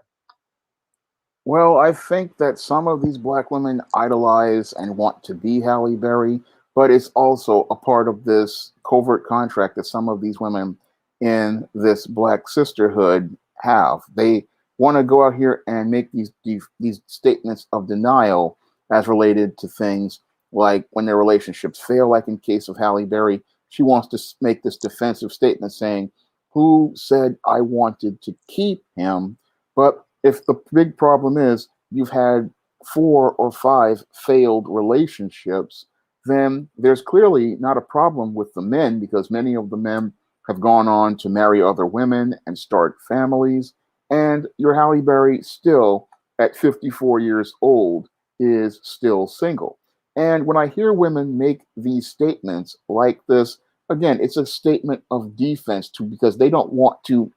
Well, I think that some of these black women idolize and want to be Halle Berry, but it's also a part of this covert contract that some of these women in this black sisterhood have. They want to go out here and make these statements of denial as related to things like when their relationships fail, like in case of Halle Berry, she wants to make this defensive statement saying, "Who said I wanted to keep him?" But if the big problem is you've had 4 or 5 failed relationships, then there's clearly not a problem with the men, because many of the men have gone on to marry other women and start families. And your Halle Berry still, at 54 years old, is still single. And when I hear women make these statements like this, again, it's a statement of defense too, because they don't want to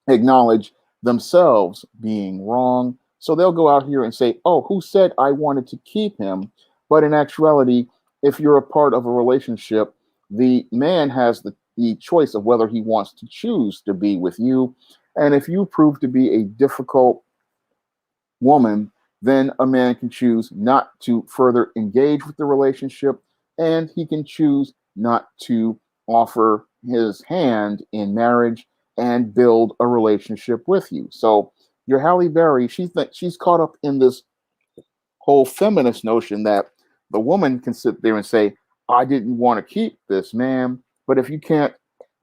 acknowledge themselves being wrong. So they'll go out here and say, "Oh, who said I wanted to keep him?" But in actuality, if you're a part of a relationship, the man has the choice of whether he wants to choose to be with you. And if you prove to be a difficult woman, then a man can choose not to further engage with the relationship, and he can choose not to offer his hand in marriage and build a relationship with you. So your Halle Berry, she's caught up in this whole feminist notion that the woman can sit there and say, "I didn't want to keep this man," but if you can't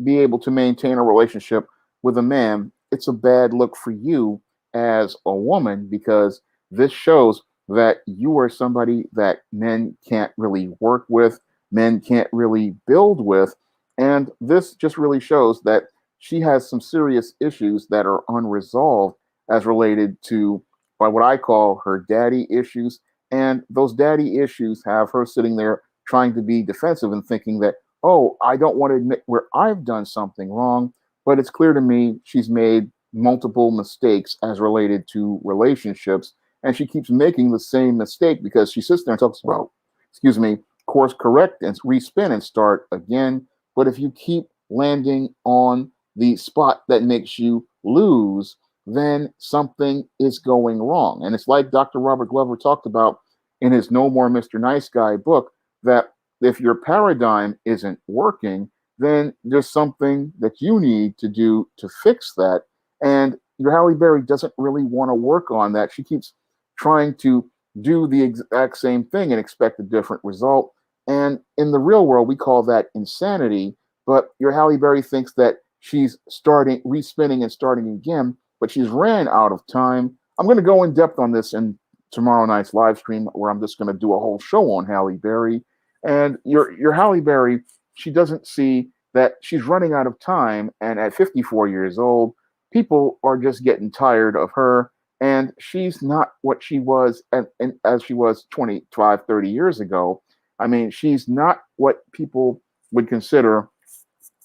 be able to maintain a relationship with a man it's a bad look for you as a woman, because this shows that you are somebody that men can't really work with, men can't really build with. And this just really shows that she has some serious issues that are unresolved as related to by what I call her daddy issues. And those daddy issues have her sitting there trying to be defensive and thinking that, oh, I don't want to admit where I've done something wrong. But it's clear to me she's made multiple mistakes as related to relationships. And she keeps making the same mistake because she sits there and talks about, excuse me, course correct and respin and start again. But if you keep landing on the spot that makes you lose, then something is going wrong. And it's like Dr. Robert Glover talked about in his No More Mr. Nice Guy book, that if your paradigm isn't working, then there's something that you need to do to fix that. And your Halle Berry doesn't really want to work on that. She keeps trying to do the exact same thing and expect a different result. And in the real world, we call that insanity. But your Halle Berry thinks that she's starting, respinning and starting again, but she's ran out of time. I'm going to go in depth on this in tomorrow night's live stream, where I'm just going to do a whole show on Halle Berry. And your Halle Berry, she doesn't see that she's running out of time. And at 54 years old, people are just getting tired of her. And she's not what she was as she was 25, 30 years ago. I mean, she's not what people would consider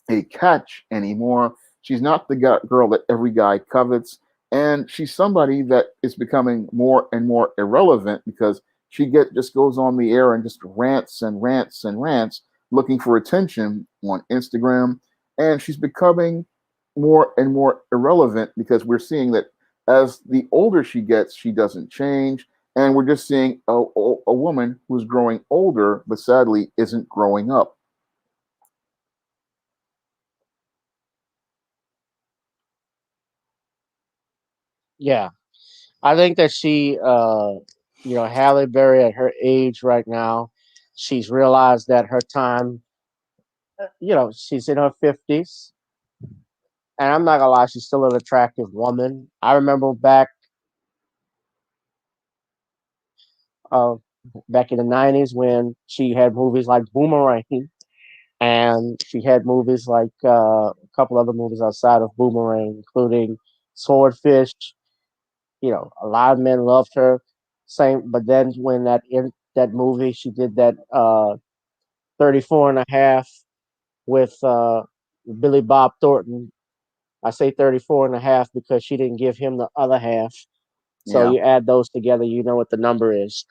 a catch anymore. She's not the girl that every guy covets. And she's somebody that is becoming more and more irrelevant because she just goes on the air and just rants and rants and rants, looking for attention on Instagram. And she's becoming more and more irrelevant because we're seeing that as the older she gets, she doesn't change. And we're just seeing a woman who's growing older, but sadly isn't growing up. Yeah, I think that she, Halle Berry at her age right now, she's realized that her time, she's in her 50s. And I'm not gonna lie, she's still an attractive woman. I remember uh, back in the 90s when she had movies like Boomerang, and she had movies like a couple other movies outside of Boomerang, including Swordfish. A lot of men loved her. Same, but then when in that movie, she did that 34 and a half with Billy Bob Thornton. I say 34 and a half because she didn't give him the other half. So Yeah. you add those together, you know what the number is.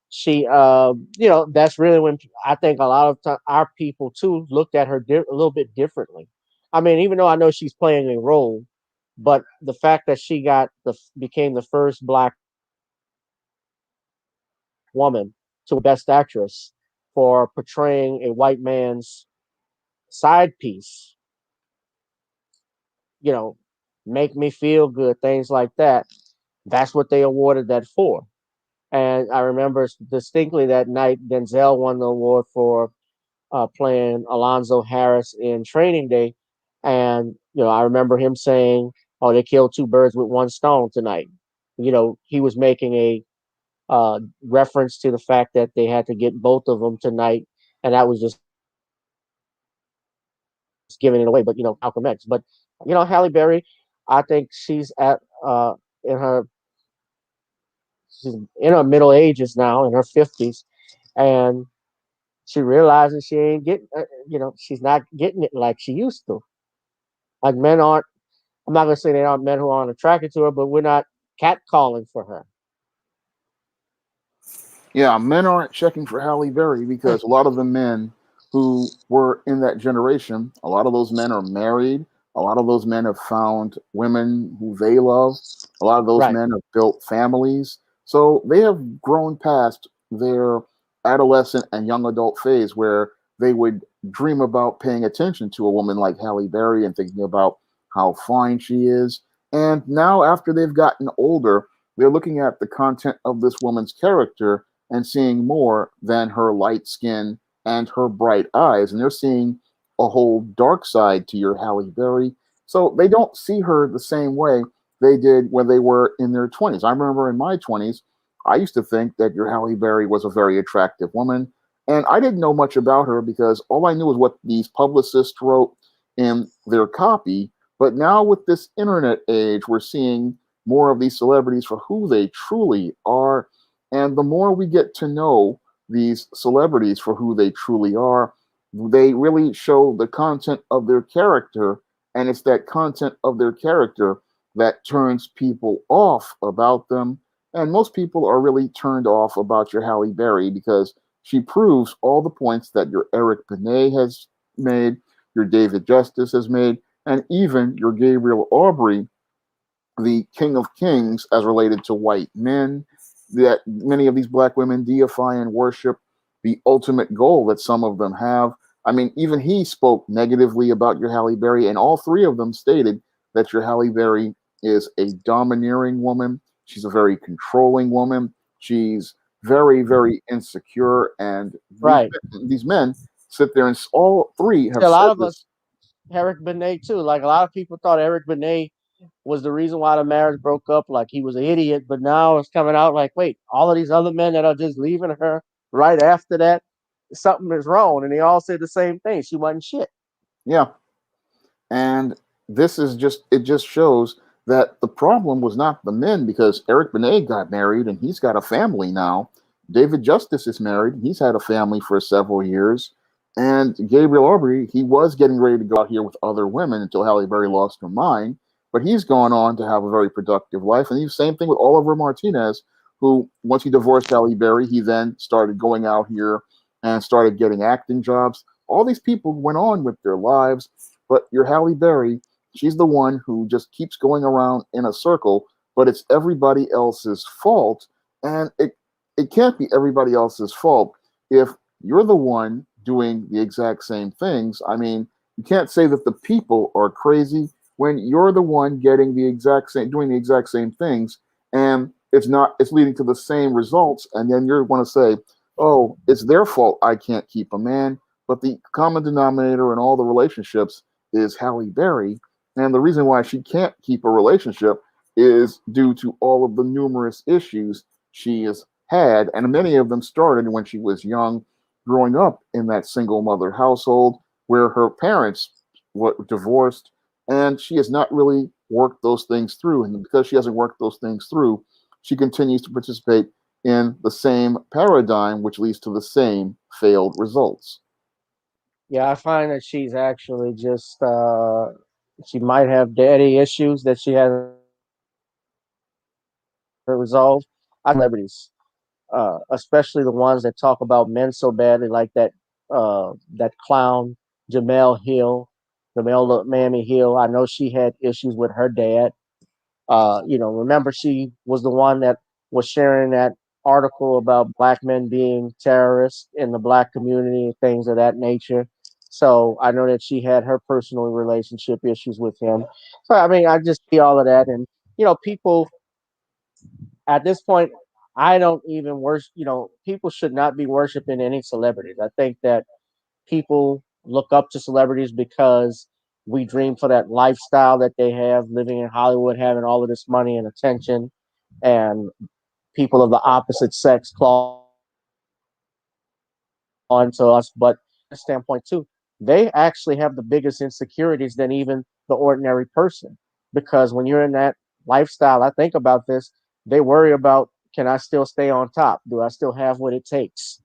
She, that's really when I think a lot of our people too looked at her a little bit differently. I mean, even though I know she's playing a role, but the fact that she became the first black woman to Best Actress for portraying a white man's side piece, you know, make me feel good, things like that. That's what they awarded that for. And I remember distinctly that night, Denzel won the award for playing Alonzo Harris in Training Day. And, I remember him saying, oh, they killed two birds with one stone tonight. He was making a reference to the fact that they had to get both of them tonight. And that was just giving it away. But, Malcolm X. But, Halle Berry, I think in her she's in her middle ages now, in her 50s, and she realizes she ain't getting, she's not getting it like she used to. Like men aren't. I'm not gonna say they aren't men who aren't attracted to her, but we're not catcalling for her. Yeah, men aren't checking for Halle Berry because a lot of the men who were in that generation, a lot of those men are married. A lot of those men have found women who they love. A lot of those Right. men have built families. So they have grown past their adolescent and young adult phase where they would dream about paying attention to a woman like Halle Berry and thinking about how fine she is. And now, after they've gotten older, they're looking at the content of this woman's character and seeing more than her light skin and her bright eyes. And they're seeing a whole dark side to your Halle Berry. So they don't see her the same way they did when they were in their 20s. I remember in my 20s, I used to think that your Halle Berry was a very attractive woman. And I didn't know much about her because all I knew was what these publicists wrote in their copy. But now with this internet age, we're seeing more of these celebrities for who they truly are. And the more we get to know these celebrities for who they truly are, they really show the content of their character. And it's that content of their character that turns people off about them. And most people are really turned off about your Halle Berry because she proves all the points that your Eric Benet has made, your David Justice has made, and even your Gabriel Aubry, the King of Kings, as related to white men, that many of these black women deify and worship, the ultimate goal that some of them have. I mean, even he spoke negatively about your Halle Berry, and all three of them stated that your Halle Berry is a domineering woman. She's a very controlling woman. She's very, very insecure. And Right. these men sit there, and all three See, have a lot said of this. us, Eric Benet too. Like a lot of people thought Eric Benet was the reason why the marriage broke up. Like he was an idiot, but now it's coming out like, wait, all of these other men that are just leaving her right after that, something is wrong, and they all said the same thing. She wasn't shit. Yeah. And this is just, it just shows that the problem was not the men because Eric Benet got married and he's got a family now. David Justice is married. He's had a family for several years. And Gabriel Aubry, he was getting ready to go out here with other women until Halle Berry lost her mind. But he's gone on to have a very productive life. And the same thing with Oliver Martinez, who, once he divorced Halle Berry, he then started going out here and started getting acting jobs. All these people went on with their lives, but your Halle Berry, she's the one who just keeps going around in a circle, but it's everybody else's fault. And it can't be everybody else's fault if you're the one doing the exact same things. I mean, you can't say that the people are crazy when you're the one getting the exact same, doing the exact same things, and it's leading to the same results. And then you want to say, oh, it's their fault I can't keep a man. But the common denominator in all the relationships is Halle Berry. And the reason why she can't keep a relationship is due to all of the numerous issues she has had. And many of them started when she was young, growing up in that single mother household where her parents were divorced. And she has not really worked those things through. And because she hasn't worked those things through, she continues to participate in the same paradigm, which leads to the same failed results. Yeah, I find that she's actually just she might have daddy issues that she hasn't resolved. I celebrities, especially the ones that talk about men so badly, like that clown Jamel Hill, Jamel Mammy Hill. I know she had issues with her dad. Remember she was the one that was sharing that article about black men being terrorists in the black community and things of that nature. So I know that she had her personal relationship issues with him. So I mean, I just see all of that, and people at this point, I don't even worship. People should not be worshiping any celebrities. I think that people look up to celebrities because we dream for that lifestyle that they have, living in Hollywood, having all of this money and attention, and people of the opposite sex claw onto us. But standpoint too, they actually have the biggest insecurities than even the ordinary person. Because when you're in that lifestyle, I think about this, they worry about, can I still stay on top? Do I still have what it takes?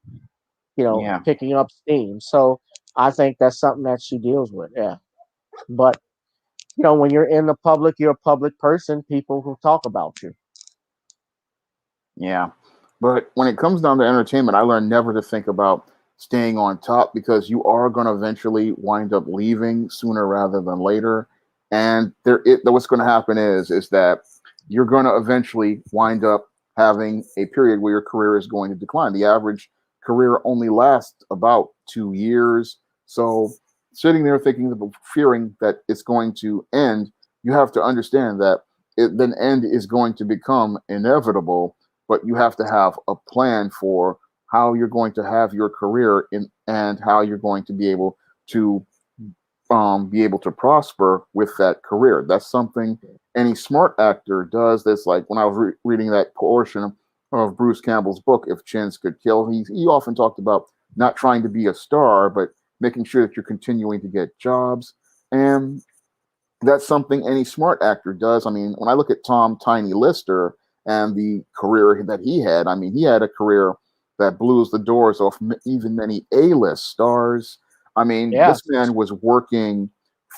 Yeah. Picking up steam. So I think that's something that she deals with. Yeah. But when you're in the public, you're a public person, people who talk about you. Yeah. But when it comes down to entertainment, I learned never to think about staying on top because you are going to eventually wind up leaving sooner rather than later. And what's going to happen is that you're going to eventually wind up having a period where your career is going to decline. The average career only lasts about 2 years. So sitting there fearing that it's going to end, you have to understand that the end is going to become inevitable, but you have to have a plan for how you're going to have your career in and how you're going to be able to be able to prosper with that career. That's something any smart actor does. That's like when I was reading that portion of Bruce Campbell's book, If Chins Could Kill, he often talked about not trying to be a star, but making sure that you're continuing to get jobs. And that's something any smart actor does. I mean, when I look at Tom Tiny Lister and the career that he had, I mean, he had a career that blew the doors off even many A-list stars. I mean, Yeah, this man was working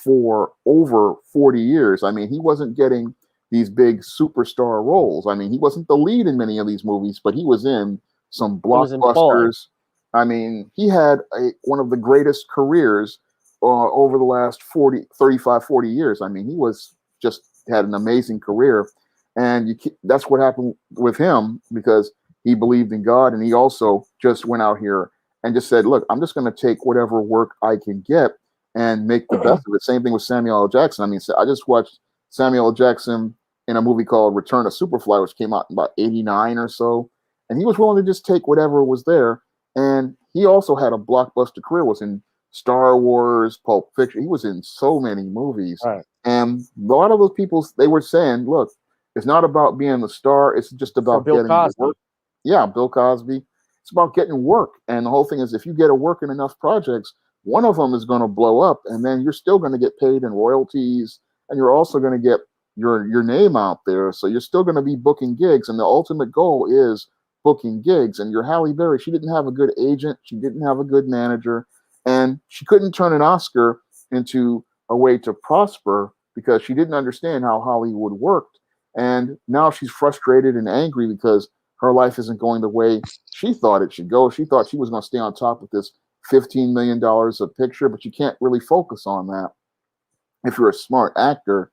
for over 40 years. I mean, he wasn't getting these big superstar roles. I mean, he wasn't the lead in many of these movies, but he was in some he was employed. blockbusters. I mean, he had one of the greatest careers over the last 40 years. I mean, he was just had an amazing career. And that's what happened with him because he believed in God. And he also just went out here and just said, look, I'm just going to take whatever work I can get and make the best of it. Same thing with Samuel L. Jackson. I mean, I just watched Samuel L. Jackson in a movie called Return of Superfly, which came out in about 89 or so. And he was willing to just take whatever was there. And he also had a blockbuster career, was in Star Wars, Pulp Fiction. He was in so many movies. Right. And a lot of those people, they were saying, look, it's not about being the star. It's just For about Bill getting the Cosby. work. Yeah, Bill Cosby. It's about getting work. And the whole thing is if you get to work in enough projects, one of them is going to blow up and then you're still going to get paid in royalties and you're also going to get your name out there. So you're still going to be booking gigs. And the ultimate goal is booking gigs. And your Halle Berry, she didn't have a good agent. She didn't have a good manager. And she couldn't turn an Oscar into a way to prosper because she didn't understand how Hollywood worked. And now she's frustrated and angry because her life isn't going the way she thought it should go. She thought she was going to stay on top of this $15 million a picture, but you can't really focus on that. If you're a smart actor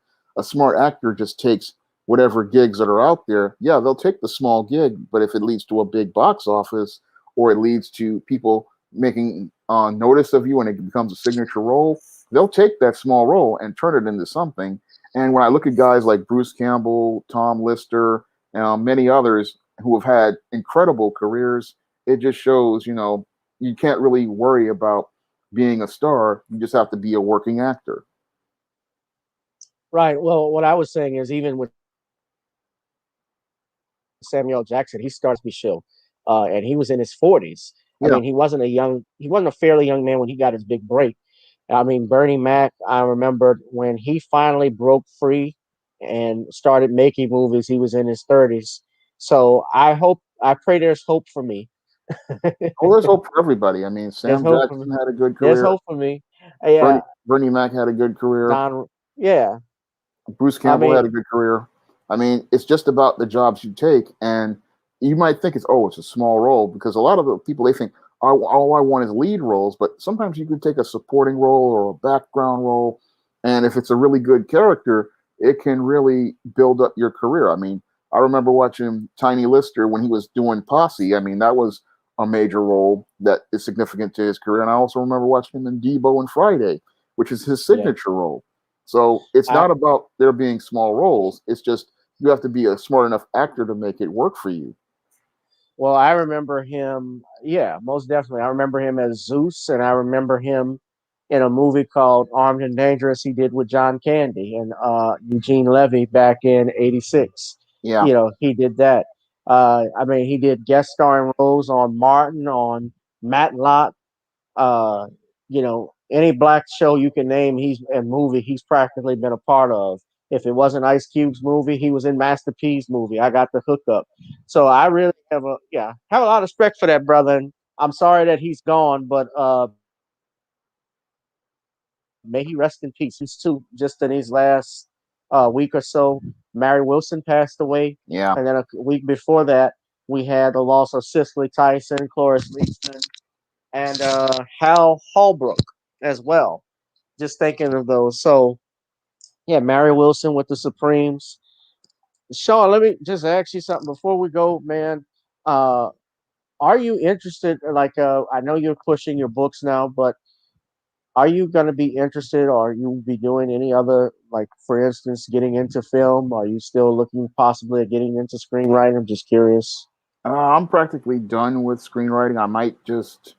just takes whatever gigs that are out there. Yeah, they'll take the small gig, but if it leads to a big box office or it leads to people making notice of you and it becomes a signature role, they'll take that small role and turn it into something. And when I look at guys like Bruce Campbell, Tom Lister, and many others who have had incredible careers, it just shows, you can't really worry about being a star. You just have to be a working actor. Right. Well, what I was saying is even with Samuel Jackson, he starts the show, and he was in his 40s. I Yeah, mean, he wasn't a fairly young man when he got his big break. I mean, Bernie Mac, I remember when he finally broke free and started making movies, he was in his 30s. So I pray there's hope for me. well, there's hope for everybody. I mean, There's Sam hope for me. Jackson had a good There's career. hope for me. Yeah, Bernie Mac had a good career. Don. Yeah, Bruce I Campbell mean, had a good career. I mean, it's just about the jobs you take, and you might think it's a small role because a lot of the people they think all I want is lead roles, but sometimes you can take a supporting role or a background role, and if it's a really good character, it can really build up your career. I mean, I remember watching Tiny Lister when he was doing Posse. I mean, that was a major role that is significant to his career, and I also remember watching him in Debo and Friday, which is his yeah. signature role. So it's I not about there being small roles. It's just you have to be a smart enough actor to make it work for you. Well, I remember him. Yeah, most definitely. I remember him as Zeus, and I remember him in a movie called Armed and Dangerous. He did with John Candy and Eugene Levy back in '86. Yeah, He did that. I mean, he did guest starring roles on Martin, on Matlock. Uh, any black show you can name, he's a movie he's practically been a part of. If it wasn't Ice Cube's movie, he was in Master P's movie. I got the hookup. So I really have a lot of respect for that brother. And I'm sorry that he's gone, but may he rest in peace. He's too just in his last week or so. Mary Wilson passed away, yeah. and then a week before that, we had the loss of Cicely Tyson, Cloris Leachman, and Hal Holbrook as well. Just thinking of those. So yeah, Mary Wilson with the Supremes. Shawn, let me just ask you something before we go, man. Uh, are you interested? Like, I know you're pushing your books now, but are you going to be interested, or you be doing any other, like, for instance, getting into film? Are you still looking possibly at getting into screenwriting? I'm just curious. I'm practically done with screenwriting. I might just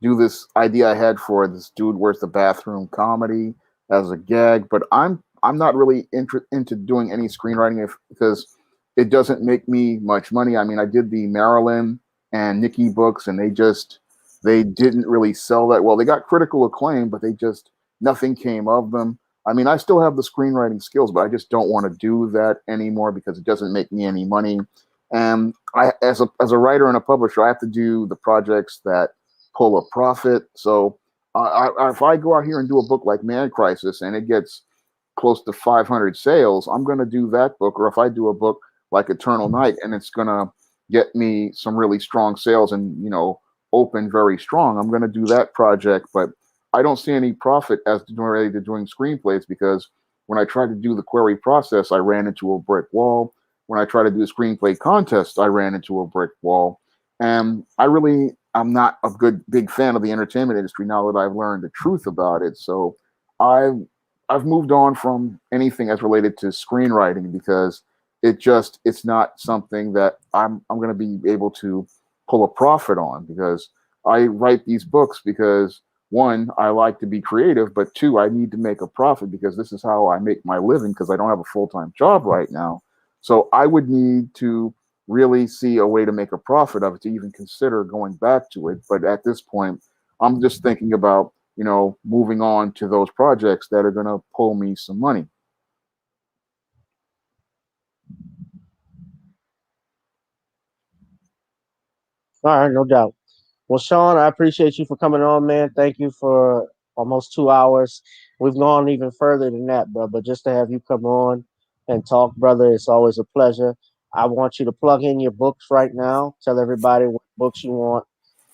do this idea I had for this dude, where's the bathroom comedy. as a gag. But I'm not really into doing any screenwriting because it doesn't make me much money. I mean, I did the Marilyn and Nikki books, and they didn't really sell that well. They got critical acclaim, but they just nothing came of them. I mean, I still have the screenwriting skills, but I just don't want to do that anymore because it doesn't make me any money. And I, as a writer and a publisher, I have to do the projects that pull a profit. So if I go out here and do a book like Man Crisis and it gets close to 500 sales, I'm going to do that book. Or if I do a book like Eternal Night and it's going to get me some really strong sales and, open very strong, I'm going to do that project. But I don't see any profit as related to doing screenplays because when I tried to do the query process, I ran into a brick wall. When I tried to do a screenplay contest, I ran into a brick wall. And I'm not a big fan of the entertainment industry now that I've learned the truth about it. So I've moved on from anything as related to screenwriting because it's not something that I'm going to be able to pull a profit on because I write these books because one, I like to be creative, but two, I need to make a profit because this is how I make my living because I don't have a full-time job right now. So I would need to really see a way to make a profit of it to even consider going back to it. But at this point, I'm just thinking about, moving on to those projects that are going to pull me some money. All right, no doubt. Well, Shawn, I appreciate you for coming on, man. Thank you for almost 2 hours. We've gone even further than that, bro. But just to have you come on and talk, brother, it's always a pleasure. I want you to plug in your books right now. Tell everybody what books you want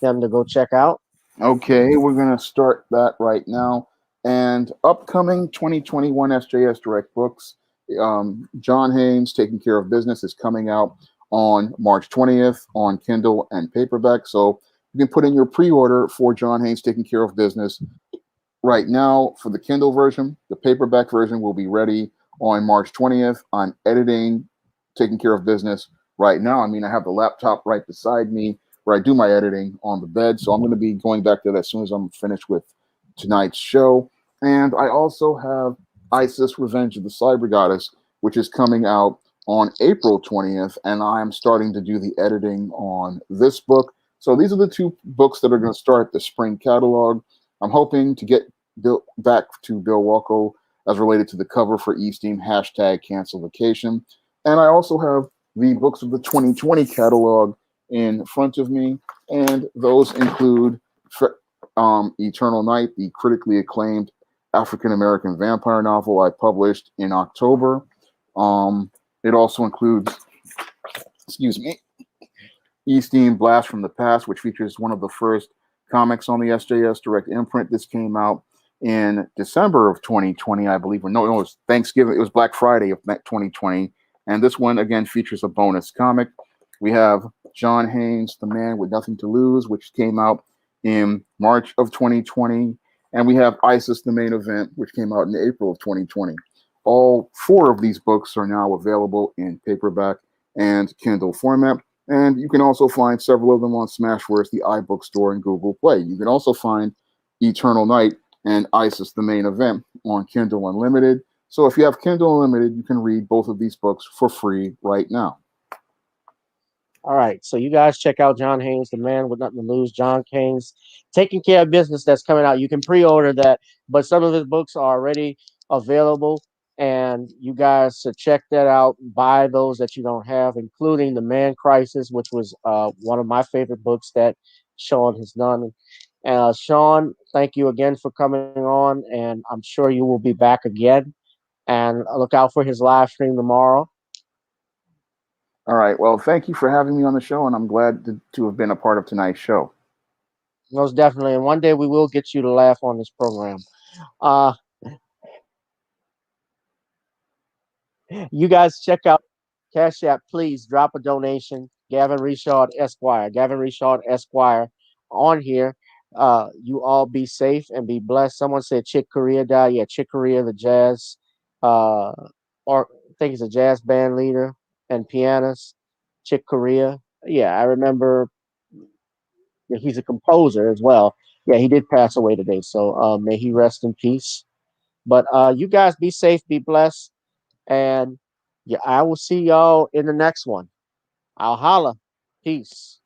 them to go check out. Okay, we're going to start that right now. And upcoming 2021 SJS Direct books, John Haynes, Taking Care of Business, is coming out on March 20th on Kindle and paperback. So you can put in your pre-order for John Haynes, Taking Care of Business right now for the Kindle version. The paperback version will be ready on March 20th. I'm editing Taking Care of Business right now. I mean, I have the laptop right beside me where I do my editing on the bed. So I'm going to be going back to that as soon as I'm finished with tonight's show. And I also have Isis Revenge of the Cyber Goddess, which is coming out on April 20th. And I'm starting to do the editing on this book. So these are the two books that are going to start the spring catalog. I'm hoping to get back to Bill Walko as related to the cover for Easting #cancel vacation. And I also have the books of the 2020 catalog in front of me, and those include Eternal Night, the critically acclaimed African-American vampire novel I published in October. It also includes, Easting Blast from the Past, which features one of the first comics on the SJS Direct imprint. This came out in December of 2020, I believe. No, it was Thanksgiving. It was Black Friday of 2020. And this one, again, features a bonus comic. We have John Haynes, The Man with Nothing to Lose, which came out in March of 2020. And we have Isis, The Main Event, which came out in April of 2020. All four of these books are now available in paperback and Kindle format. And you can also find several of them on Smashwords, the iBook Store, and Google Play. You can also find Eternal Night and Isis, The Main Event on Kindle Unlimited. So if you have Kindle Unlimited, you can read both of these books for free right now. All right. So you guys check out John Haynes, The Man with Nothing to Lose. John Haynes, Taking Care of Business, that's coming out. You can pre-order that, but some of his books are already available. And you guys should check that out. Buy those that you don't have, including The Man Crisis, which was one of my favorite books that Shawn has done. Shawn, thank you again for coming on, and I'm sure you will be back again. And look out for his live stream tomorrow. All right. Well, thank you for having me on the show, and I'm glad to have been a part of tonight's show. Most definitely. And one day we will get you to laugh on this program. You guys check out Cash App. Please drop a donation. Gavin Richard Esquire. Gavin Richard Esquire on here. You all be safe and be blessed. Someone said Chick Corea died. Yeah, Chick Corea, the jazz, or I think he's a jazz band leader and pianist. Chick Corea. Yeah, I remember. Yeah, he's a composer as well. Yeah, he did pass away today. So may he rest in peace. But you guys be safe, be blessed, and yeah, I will see y'all in the next one. I'll holla. Peace.